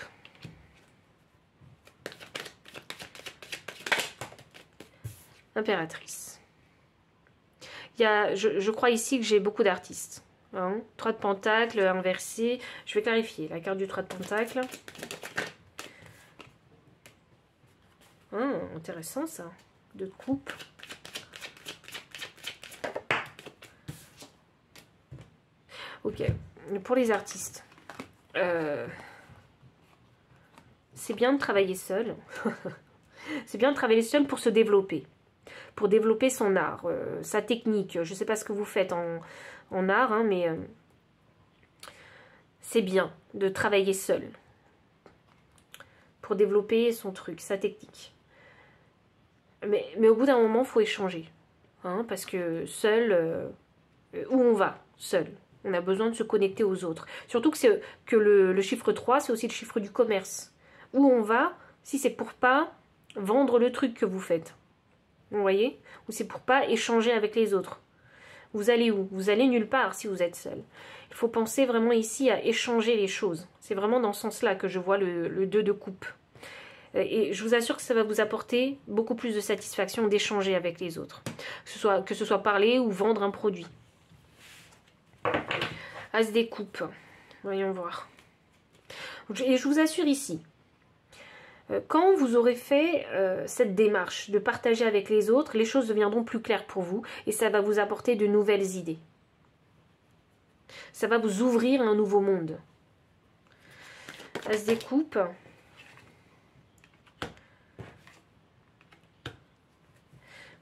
Impératrice. Je crois ici que j'ai beaucoup d'artistes. Hein, 3 de pentacles inversés. Je vais clarifier. La carte du 3 de pentacles. Intéressant ça. 2 de coupe. Ok. Pour les artistes. C'est bien de travailler seul. C'est bien de travailler seul pour se développer. Pour développer son art, sa technique. Je ne sais pas ce que vous faites en art, hein, mais c'est bien de travailler seul. Pour développer son truc, sa technique. Mais au bout d'un moment, il faut échanger. Hein, parce que seul, où on va? Seul. On a besoin de se connecter aux autres. Surtout que le chiffre 3, c'est aussi le chiffre du commerce. Où on va, si c'est pour pas vendre le truc que vous faites. Vous voyez? Ou c'est pour pas échanger avec les autres. Vous allez où? Vous allez nulle part si vous êtes seul. Il faut penser vraiment ici à échanger les choses. C'est vraiment dans ce sens-là que je vois le 2 de coupe. Et je vous assure que ça va vous apporter beaucoup plus de satisfaction d'échanger avec les autres. Que ce soit parler ou vendre un produit. As des coupes. Voyons voir. Et je vous assure ici, quand vous aurez fait cette démarche de partager avec les autres, les choses deviendront plus claires pour vous et ça va vous apporter de nouvelles idées. Ça va vous ouvrir un nouveau monde. As des coupes.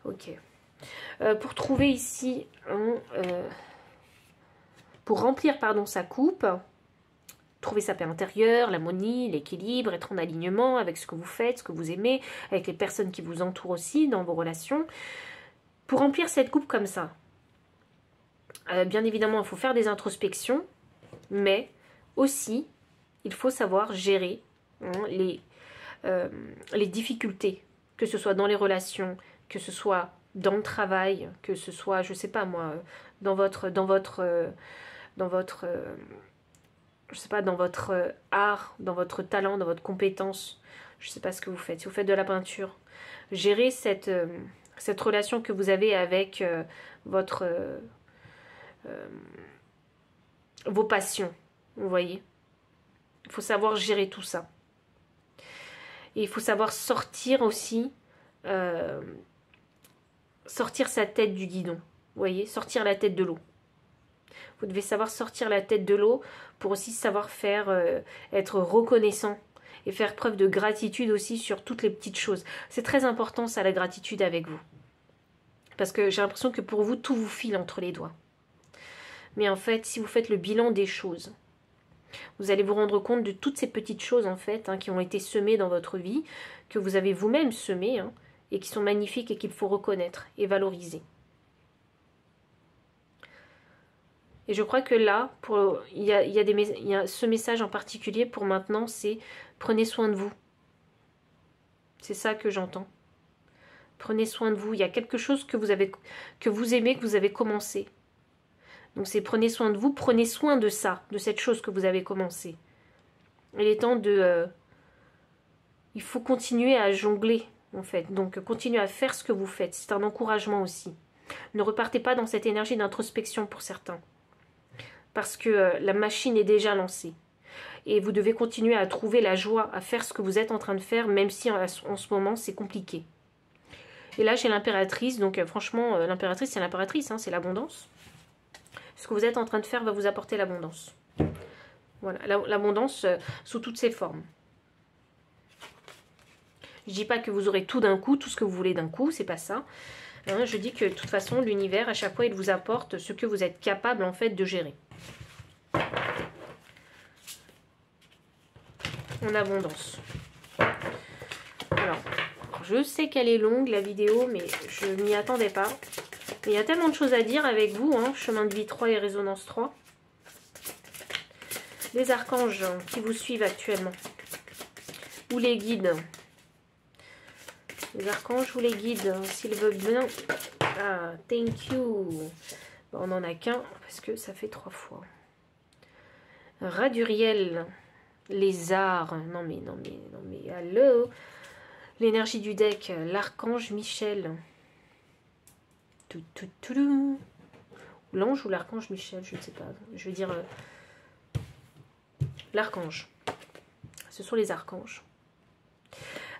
Ok. Pour trouver ici, pour remplir sa coupe, trouver sa paix intérieure, l'harmonie, l'équilibre, être en alignement avec ce que vous faites, ce que vous aimez, avec les personnes qui vous entourent aussi dans vos relations. Pour remplir cette coupe comme ça, bien évidemment, il faut faire des introspections, mais aussi, il faut savoir gérer les difficultés, que ce soit dans les relations, que ce soit dans le travail, que ce soit, je sais pas moi, dans votre je sais pas, dans votre art, dans votre talent, dans votre compétence. Je sais pas ce que vous faites. Si vous faites de la peinture, gérez cette relation que vous avez avec vos passions. Vous voyez? Il faut savoir gérer tout ça. Et il faut savoir sortir aussi, sortir sa tête du guidon. Vous voyez? Sortir la tête de l'eau. Vous devez savoir sortir la tête de l'eau pour aussi savoir être reconnaissant et faire preuve de gratitude aussi sur toutes les petites choses. C'est très important ça, la gratitude avec vous. Parce que j'ai l'impression que pour vous, tout vous file entre les doigts. Mais en fait, si vous faites le bilan des choses, vous allez vous rendre compte de toutes ces petites choses en fait qui ont été semées dans votre vie, que vous avez vous-même semées et qui sont magnifiques et qu'il faut reconnaître et valoriser. Et je crois que là, il y a ce message en particulier pour maintenant, c'est prenez soin de vous. C'est ça que j'entends. Prenez soin de vous. Il y a quelque chose que vous aimez, que vous avez commencé. Donc c'est prenez soin de vous, prenez soin de ça, de cette chose que vous avez commencé. Il est temps de... il faut continuer à jongler, en fait. Donc continuez à faire ce que vous faites. C'est un encouragement aussi. Ne repartez pas dans cette énergie d'introspection pour certains. Parce que la machine est déjà lancée. Et vous devez continuer à trouver la joie, à faire ce que vous êtes en train de faire, même si en ce moment c'est compliqué. Et là j'ai l'impératrice, donc franchement, l'impératrice c'est l'impératrice, c'est l'abondance. Ce que vous êtes en train de faire va vous apporter l'abondance. Voilà, l'abondance sous toutes ses formes. Je dis pas que vous aurez tout d'un coup, tout ce que vous voulez d'un coup, c'est pas ça. Je dis que de toute façon, l'univers, à chaque fois, il vous apporte ce que vous êtes capable, en fait, de gérer. En abondance. Alors, je sais qu'elle est longue la vidéo, mais je m'y attendais pas. Il y a tellement de choses à dire avec vous, hein, chemin de vie 3 et résonance 3. Les archanges qui vous suivent actuellement. Ou les guides. Les archanges ou les guides, s'ils veulent bien. Ah, thank you. Bon, on n'en a qu'un, parce que ça fait 3 fois. Raduriel. Les arts. Non mais, allô. L'énergie du deck. L'archange Michel. L'ange ou l'archange Michel, je ne sais pas. Je vais dire l'archange. Ce sont les archanges.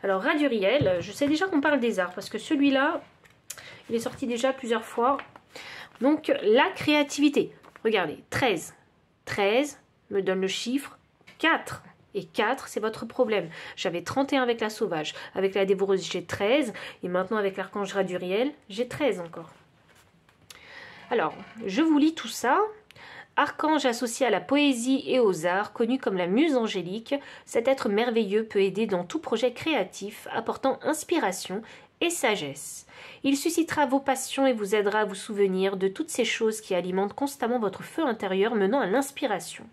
Alors, Raduriel, je sais déjà qu'on parle des arts, parce que celui-là, il est sorti déjà plusieurs fois. Donc, la créativité. Regardez, 13. 13 me donne le chiffre 4. Et 4, c'est votre problème. J'avais 31 avec la sauvage. Avec la dévoreuse, j'ai 13. Et maintenant, avec l'archange Raduriel, j'ai 13 encore. Alors, je vous lis tout ça. Archange associé à la poésie et aux arts, connu comme la muse angélique, cet être merveilleux peut aider dans tout projet créatif, apportant inspiration et sagesse. Il suscitera vos passions et vous aidera à vous souvenir de toutes ces choses qui alimentent constamment votre feu intérieur menant à l'inspiration.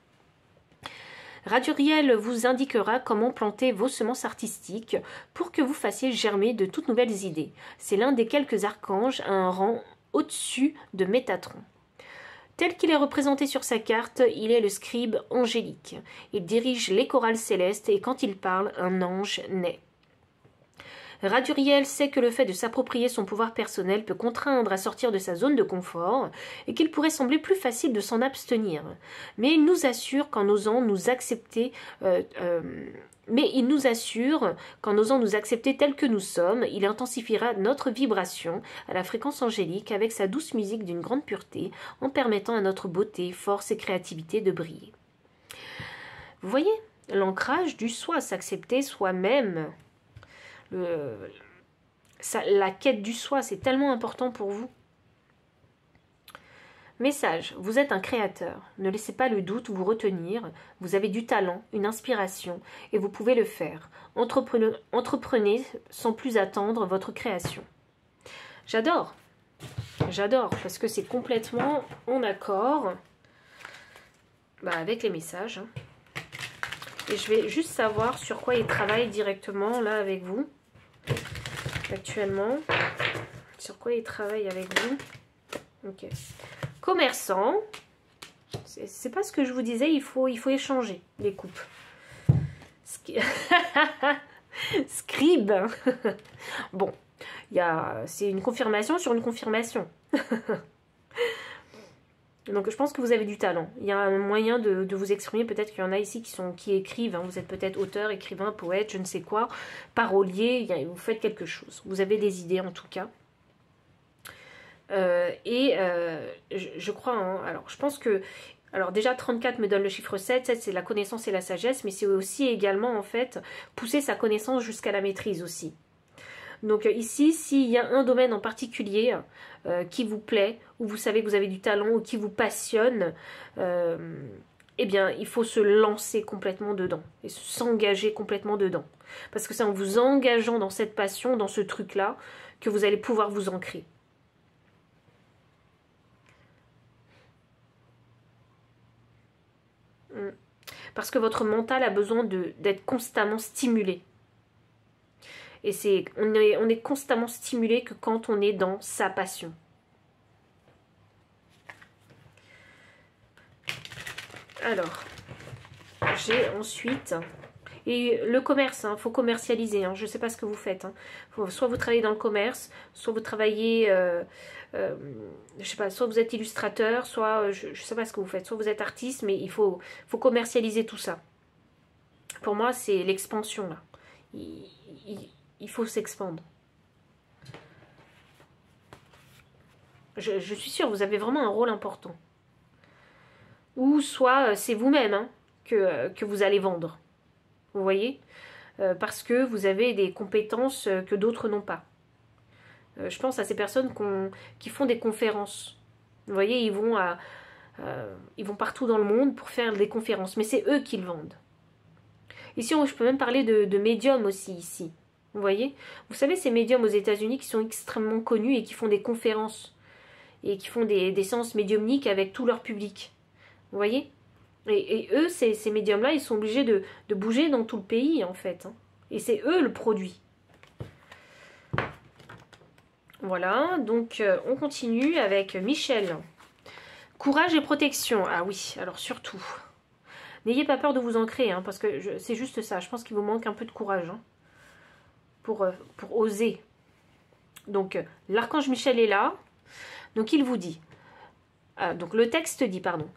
Raduriel vous indiquera comment planter vos semences artistiques pour que vous fassiez germer de toutes nouvelles idées. C'est l'un des quelques archanges à un rang au-dessus de Métatron. Tel qu'il est représenté sur sa carte, il est le scribe angélique. Il dirige les chorales célestes et quand il parle, un ange naît. Raduriel sait que le fait de s'approprier son pouvoir personnel peut contraindre à sortir de sa zone de confort et qu'il pourrait sembler plus facile de s'en abstenir. Mais il nous assure qu'en osant nous accepter tels que nous sommes, il intensifiera notre vibration à la fréquence angélique avec sa douce musique d'une grande pureté, en permettant à notre beauté, force et créativité de briller. Vous voyez, l'ancrage du soi, s'accepter soi-même, la quête du soi, c'est tellement important pour vous. Message, vous êtes un créateur. Ne laissez pas le doute vous retenir. Vous avez du talent, une inspiration, et vous pouvez le faire. Entreprenez sans plus attendre votre création. J'adore, parce que c'est complètement en accord avec les messages. Et je vais juste savoir sur quoi il travaille directement là avec vous. Actuellement, sur quoi il travaille avec vous. Ok. Commerçant, c'est pas ce que je vous disais, il faut échanger les coupes. Scribe. Bon, c'est une confirmation sur une confirmation. Donc je pense que vous avez du talent. Il y a un moyen de vous exprimer. Peut-être qu'il y en a ici qui écrivent. Hein. Vous êtes peut-être auteur, écrivain, poète, je ne sais quoi, parolier. Vous faites quelque chose. Vous avez des idées en tout cas. Je crois, hein, alors je pense que, alors déjà 34 me donne le chiffre 7, 7 c'est la connaissance et la sagesse, mais c'est aussi également en fait pousser sa connaissance jusqu'à la maîtrise aussi. Donc ici, s'il y a un domaine en particulier qui vous plaît, ou vous savez que vous avez du talent, ou qui vous passionne, eh bien il faut se lancer complètement dedans, et s'engager complètement dedans. Parce que c'est en vous engageant dans cette passion, dans ce truc-là, que vous allez pouvoir vous ancrer. Parce que votre mental a besoin d'être constamment stimulé. Et on est constamment stimulé que quand on est dans sa passion. Alors, j'ai ensuite... Et le commerce, il faut commercialiser. Hein, je ne sais pas ce que vous faites. Hein. Soit vous travaillez dans le commerce, soit vous travaillez... je sais pas, soit vous êtes illustrateur, soit je sais pas ce que vous faites, soit vous êtes artiste, mais il faut commercialiser tout ça. Pour moi, c'est l'expansion là. Il faut s'expandre. Je suis sûre, vous avez vraiment un rôle important. Ou soit c'est vous-même hein, que vous allez vendre. Vous voyez, parce que vous avez des compétences que d'autres n'ont pas. Je pense à ces personnes qui font des conférences. Vous voyez, ils vont partout dans le monde pour faire des conférences. Mais c'est eux qui le vendent. Ici, je peux même parler de médium aussi, ici. Vous voyez? Vous savez, ces médiums aux États-Unis qui sont extrêmement connus et qui font des conférences et qui font des séances médiumniques avec tout leur public. Vous voyez? Et eux, ces médiums-là, ils sont obligés de bouger dans tout le pays, en fait. Hein. Et c'est eux le produit. Voilà, donc on continue avec Michel. Courage et protection. Ah oui, alors surtout. N'ayez pas peur de vous ancrer, hein, parce que c'est juste ça. Je pense qu'il vous manque un peu de courage hein, pour oser. Donc, l'archange Michel est là. Donc, il vous dit. Donc, le texte dit, pardon.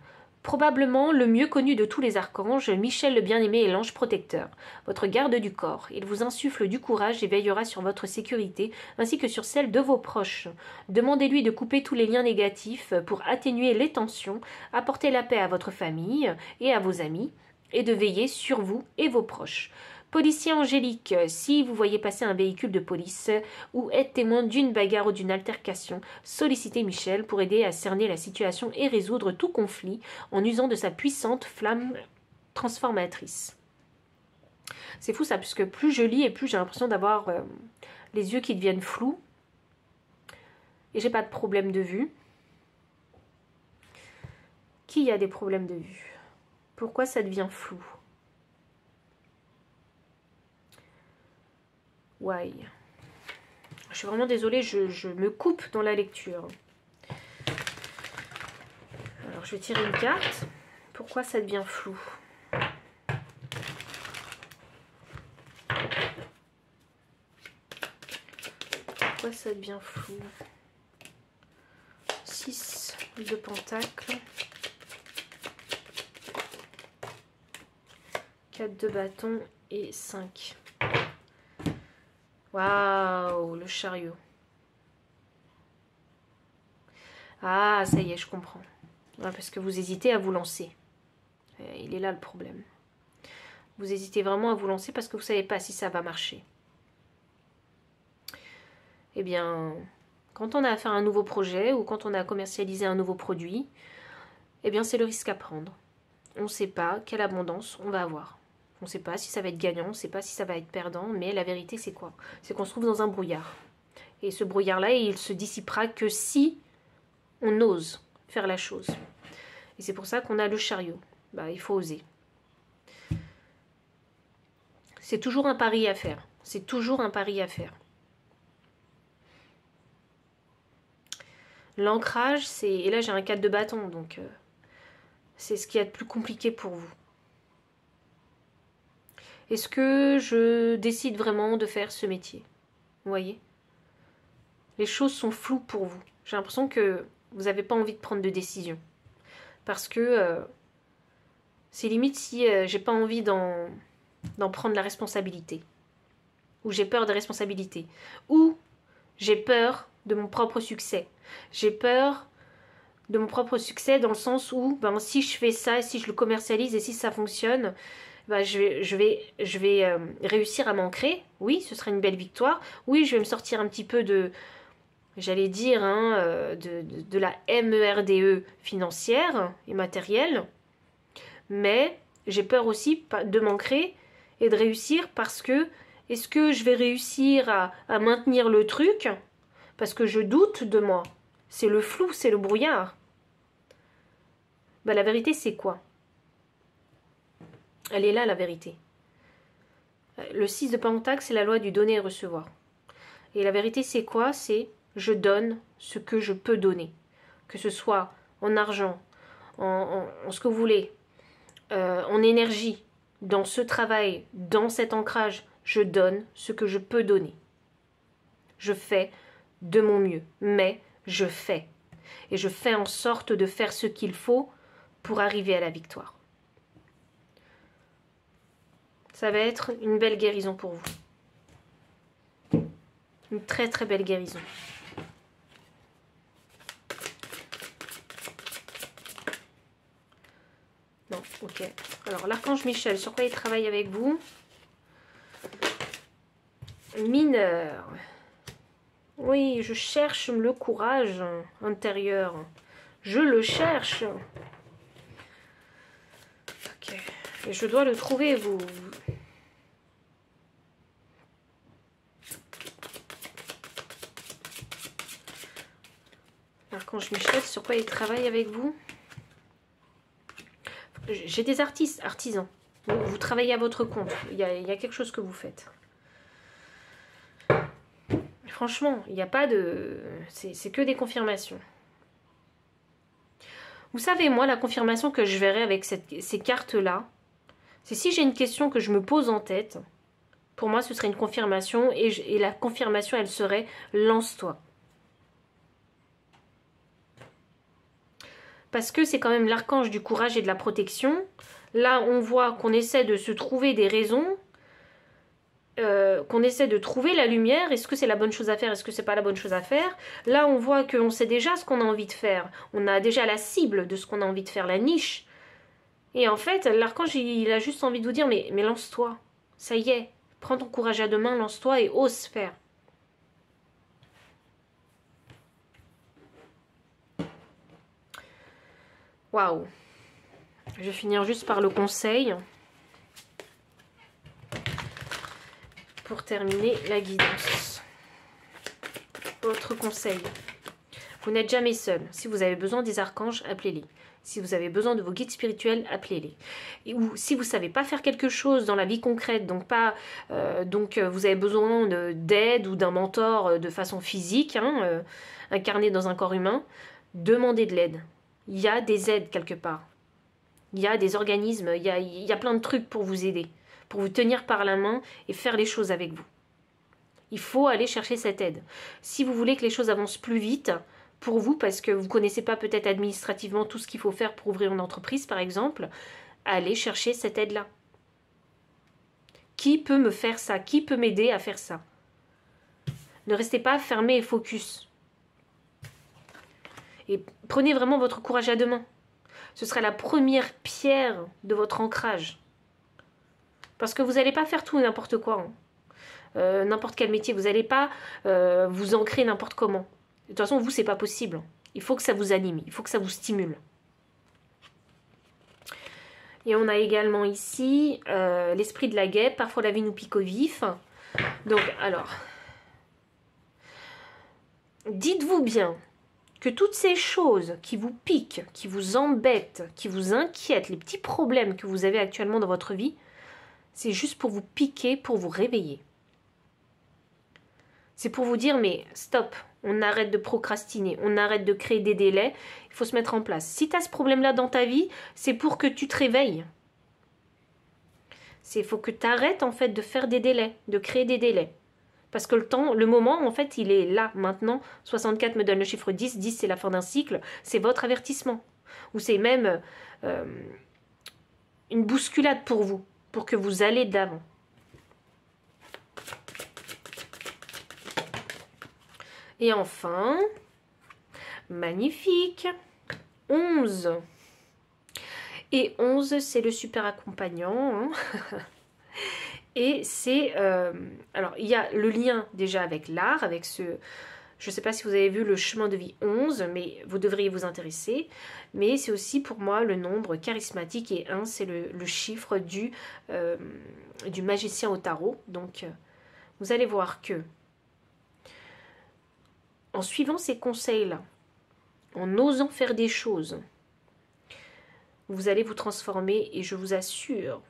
Probablement le mieux connu de tous les archanges, Michel le bien-aimé est l'ange protecteur, votre garde du corps. Il vous insuffle du courage et veillera sur votre sécurité, ainsi que sur celle de vos proches. Demandez-lui de couper tous les liens négatifs pour atténuer les tensions, apporter la paix à votre famille et à vos amis, et de veiller sur vous et vos proches. Policier angélique, si vous voyez passer un véhicule de police ou êtes témoin d'une bagarre ou d'une altercation, sollicitez Michel pour aider à cerner la situation et résoudre tout conflit en usant de sa puissante flamme transformatrice. C'est fou ça, puisque plus je lis et plus j'ai l'impression d'avoir les yeux qui deviennent flous. Et j'ai pas de problème de vue. Qui a des problèmes de vue? Pourquoi ça devient flou? Why? Je suis vraiment désolée, je me coupe dans la lecture. Alors, je vais tirer une carte. Pourquoi ça devient flou? Pourquoi ça devient flou? 6 de pentacles. 4 de bâton et 5. Waouh, le chariot. Ah, ça y est, je comprends. Ouais, parce que vous hésitez à vous lancer. Il est là le problème. Vous hésitez vraiment à vous lancer parce que vous ne savez pas si ça va marcher. Eh bien, quand on a à faire un nouveau projet ou quand on a à commercialiser un nouveau produit, eh bien, c'est le risque à prendre. On ne sait pas quelle abondance on va avoir. On ne sait pas si ça va être gagnant, on ne sait pas si ça va être perdant, mais la vérité c'est quoi? C'est qu'on se trouve dans un brouillard. Et ce brouillard-là, il se dissipera que si on ose faire la chose. Et c'est pour ça qu'on a le chariot. Bah, il faut oser. C'est toujours un pari à faire. C'est toujours un pari à faire. L'ancrage, c'est... Et là j'ai un 4 de bâton, donc c'est ce qui est le plus compliqué pour vous. Est-ce que je décide vraiment de faire ce métier? Vous voyez? Les choses sont floues pour vous. J'ai l'impression que vous n'avez pas envie de prendre de décision. Parce que c'est limite si j'ai pas envie d'en prendre la responsabilité. Ou j'ai peur des responsabilités. Ou j'ai peur de mon propre succès. J'ai peur de mon propre succès dans le sens où ben, si je fais ça, si je le commercialise et si ça fonctionne... Bah, je vais réussir à m'ancrer. Oui, ce sera une belle victoire. Oui, je vais me sortir un petit peu de, j'allais dire, hein, de la MERDE financière et matérielle. Mais j'ai peur aussi de m'ancrer et de réussir parce que, est-ce que je vais réussir à maintenir le truc? Parce que je doute de moi. C'est le flou, c'est le brouillard. Bah, la vérité, c'est quoi? Elle est là, la vérité. Le 6 de pentacle, c'est la loi du donner et recevoir. Et la vérité, c'est quoi? C'est je donne ce que je peux donner. Que ce soit en argent, en ce que vous voulez, en énergie, dans ce travail, dans cet ancrage, je donne ce que je peux donner. Je fais de mon mieux, mais je fais. Et je fais en sorte de faire ce qu'il faut pour arriver à la victoire. Ça va être une belle guérison pour vous. Une très très belle guérison. Non, ok. Alors, l'archange Michel, sur quoi il travaille avec vous? Mineur. Oui, je cherche le courage intérieur. Je le cherche. Ok. Et je dois le trouver, vous. Archange Michel, sur quoi il travaille avec vous? J'ai des artistes, artisans. Vous travaillez à votre compte. Il y a quelque chose que vous faites. Franchement, il n'y a pas de... C'est que des confirmations. Vous savez, moi, la confirmation que je verrai avec ces cartes-là, c'est si j'ai une question que je me pose en tête, pour moi, ce serait une confirmation, et la confirmation, elle serait « lance-toi ». Parce que c'est quand même l'archange du courage et de la protection. Là, on voit qu'on essaie de se trouver des raisons, qu'on essaie de trouver la lumière. Est-ce que c'est la bonne chose à faire? Est-ce que c'est pas la bonne chose à faire? Là, on voit qu'on sait déjà ce qu'on a envie de faire. On a déjà la cible de ce qu'on a envie de faire, la niche. Et en fait, l'archange, il a juste envie de vous dire, mais lance-toi. Ça y est, prends ton courage à deux mains, lance-toi et ose faire. Waouh. Je vais finir juste par le conseil. Pour terminer la guidance. Votre conseil. Vous n'êtes jamais seul. Si vous avez besoin des archanges, appelez-les. Si vous avez besoin de vos guides spirituels, appelez-les. Ou si vous ne savez pas faire quelque chose dans la vie concrète, donc vous avez besoin d'aide ou d'un mentor de façon physique, incarné dans un corps humain, demandez de l'aide. Il y a des aides quelque part. Il y a des organismes, il y a plein de trucs pour vous aider, pour vous tenir par la main et faire les choses avec vous. Il faut aller chercher cette aide. Si vous voulez que les choses avancent plus vite pour vous, parce que vous ne connaissez pas peut-être administrativement tout ce qu'il faut faire pour ouvrir une entreprise, par exemple, allez chercher cette aide-là. Qui peut me faire ça? Qui peut m'aider à faire ça? Ne restez pas fermé et focus. Et prenez vraiment votre courage à deux mains. Ce sera la première pierre de votre ancrage. Parce que vous n'allez pas faire tout et n'importe quoi. N'importe quel métier. Vous n'allez pas vous ancrer n'importe comment. De toute façon, vous, c'est pas possible. Il faut que ça vous anime. Il faut que ça vous stimule. Et on a également ici l'esprit de la guêpe. Parfois, la vie nous pique au vif. Donc, alors, dites-vous bien que toutes ces choses qui vous piquent, qui vous embêtent, qui vous inquiètent, les petits problèmes que vous avez actuellement dans votre vie, c'est juste pour vous piquer, pour vous réveiller. C'est pour vous dire, mais stop, on arrête de procrastiner, on arrête de créer des délais, il faut se mettre en place. Si tu as ce problème-là dans ta vie, c'est pour que tu te réveilles. Il faut que tu arrêtes en fait de faire des délais, de créer des délais. Parce que le moment, en fait, il est là, maintenant. 64 me donne le chiffre 10. 10, c'est la fin d'un cycle. C'est votre avertissement. Ou c'est même une bousculade pour vous, pour que vous allez d'avant. Et enfin, magnifique, 11. Et 11, c'est le super accompagnant, Et c'est... alors, il y a le lien déjà avec l'art, avec ce... Je ne sais pas si vous avez vu le chemin de vie 11, mais vous devriez vous intéresser. Mais c'est aussi pour moi le nombre charismatique, et 1, c'est le chiffre du magicien au tarot. Donc, vous allez voir que, en suivant ces conseils-là, en osant faire des choses, vous allez vous transformer, et je vous assure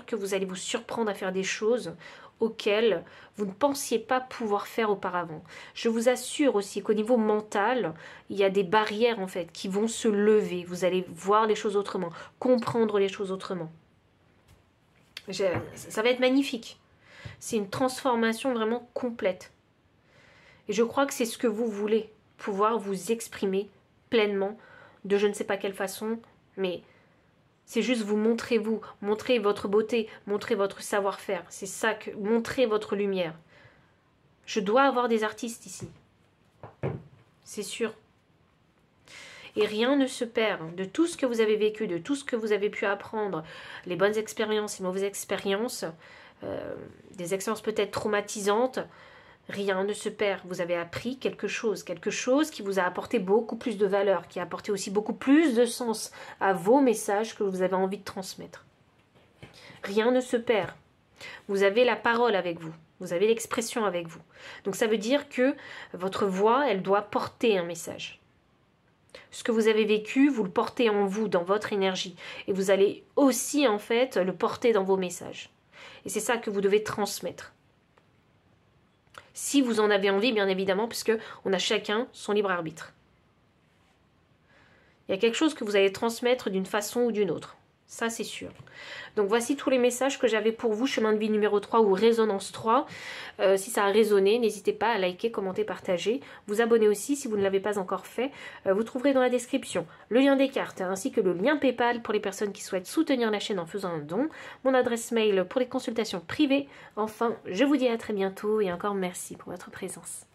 que vous allez vous surprendre à faire des choses auxquelles vous ne pensiez pas pouvoir faire auparavant. Je vous assure aussi qu'au niveau mental, il y a des barrières en fait qui vont se lever. Vous allez voir les choses autrement, comprendre les choses autrement. Ça va être magnifique. C'est une transformation vraiment complète. Et je crois que c'est ce que vous voulez, pouvoir vous exprimer pleinement, de je ne sais pas quelle façon, mais... c'est juste vous montrez votre beauté, montrer votre savoir-faire. C'est ça, montrer votre lumière. Je dois avoir des artistes ici. C'est sûr. Et rien ne se perd de tout ce que vous avez vécu, de tout ce que vous avez pu apprendre, les bonnes expériences, les mauvaises expériences, des expériences peut-être traumatisantes. Rien ne se perd. Vous avez appris quelque chose qui vous a apporté beaucoup plus de valeur, qui a apporté aussi beaucoup plus de sens à vos messages que vous avez envie de transmettre. Rien ne se perd. Vous avez la parole avec vous. Vous avez l'expression avec vous. Donc ça veut dire que votre voix, elle doit porter un message. Ce que vous avez vécu, vous le portez en vous, dans votre énergie. Et vous allez aussi, en fait, le porter dans vos messages. Et c'est ça que vous devez transmettre. Si vous en avez envie, bien évidemment, puisque on a chacun son libre arbitre. Il y a quelque chose que vous allez transmettre d'une façon ou d'une autre. Ça, c'est sûr. Donc, voici tous les messages que j'avais pour vous, chemin de vie numéro 3 ou résonance 3. Si ça a résonné, n'hésitez pas à liker, commenter, partager. Vous abonner aussi si vous ne l'avez pas encore fait. Vous trouverez dans la description le lien des cartes ainsi que le lien PayPal pour les personnes qui souhaitent soutenir la chaîne en faisant un don. Mon adresse mail pour les consultations privées. Enfin, je vous dis à très bientôt et encore merci pour votre présence.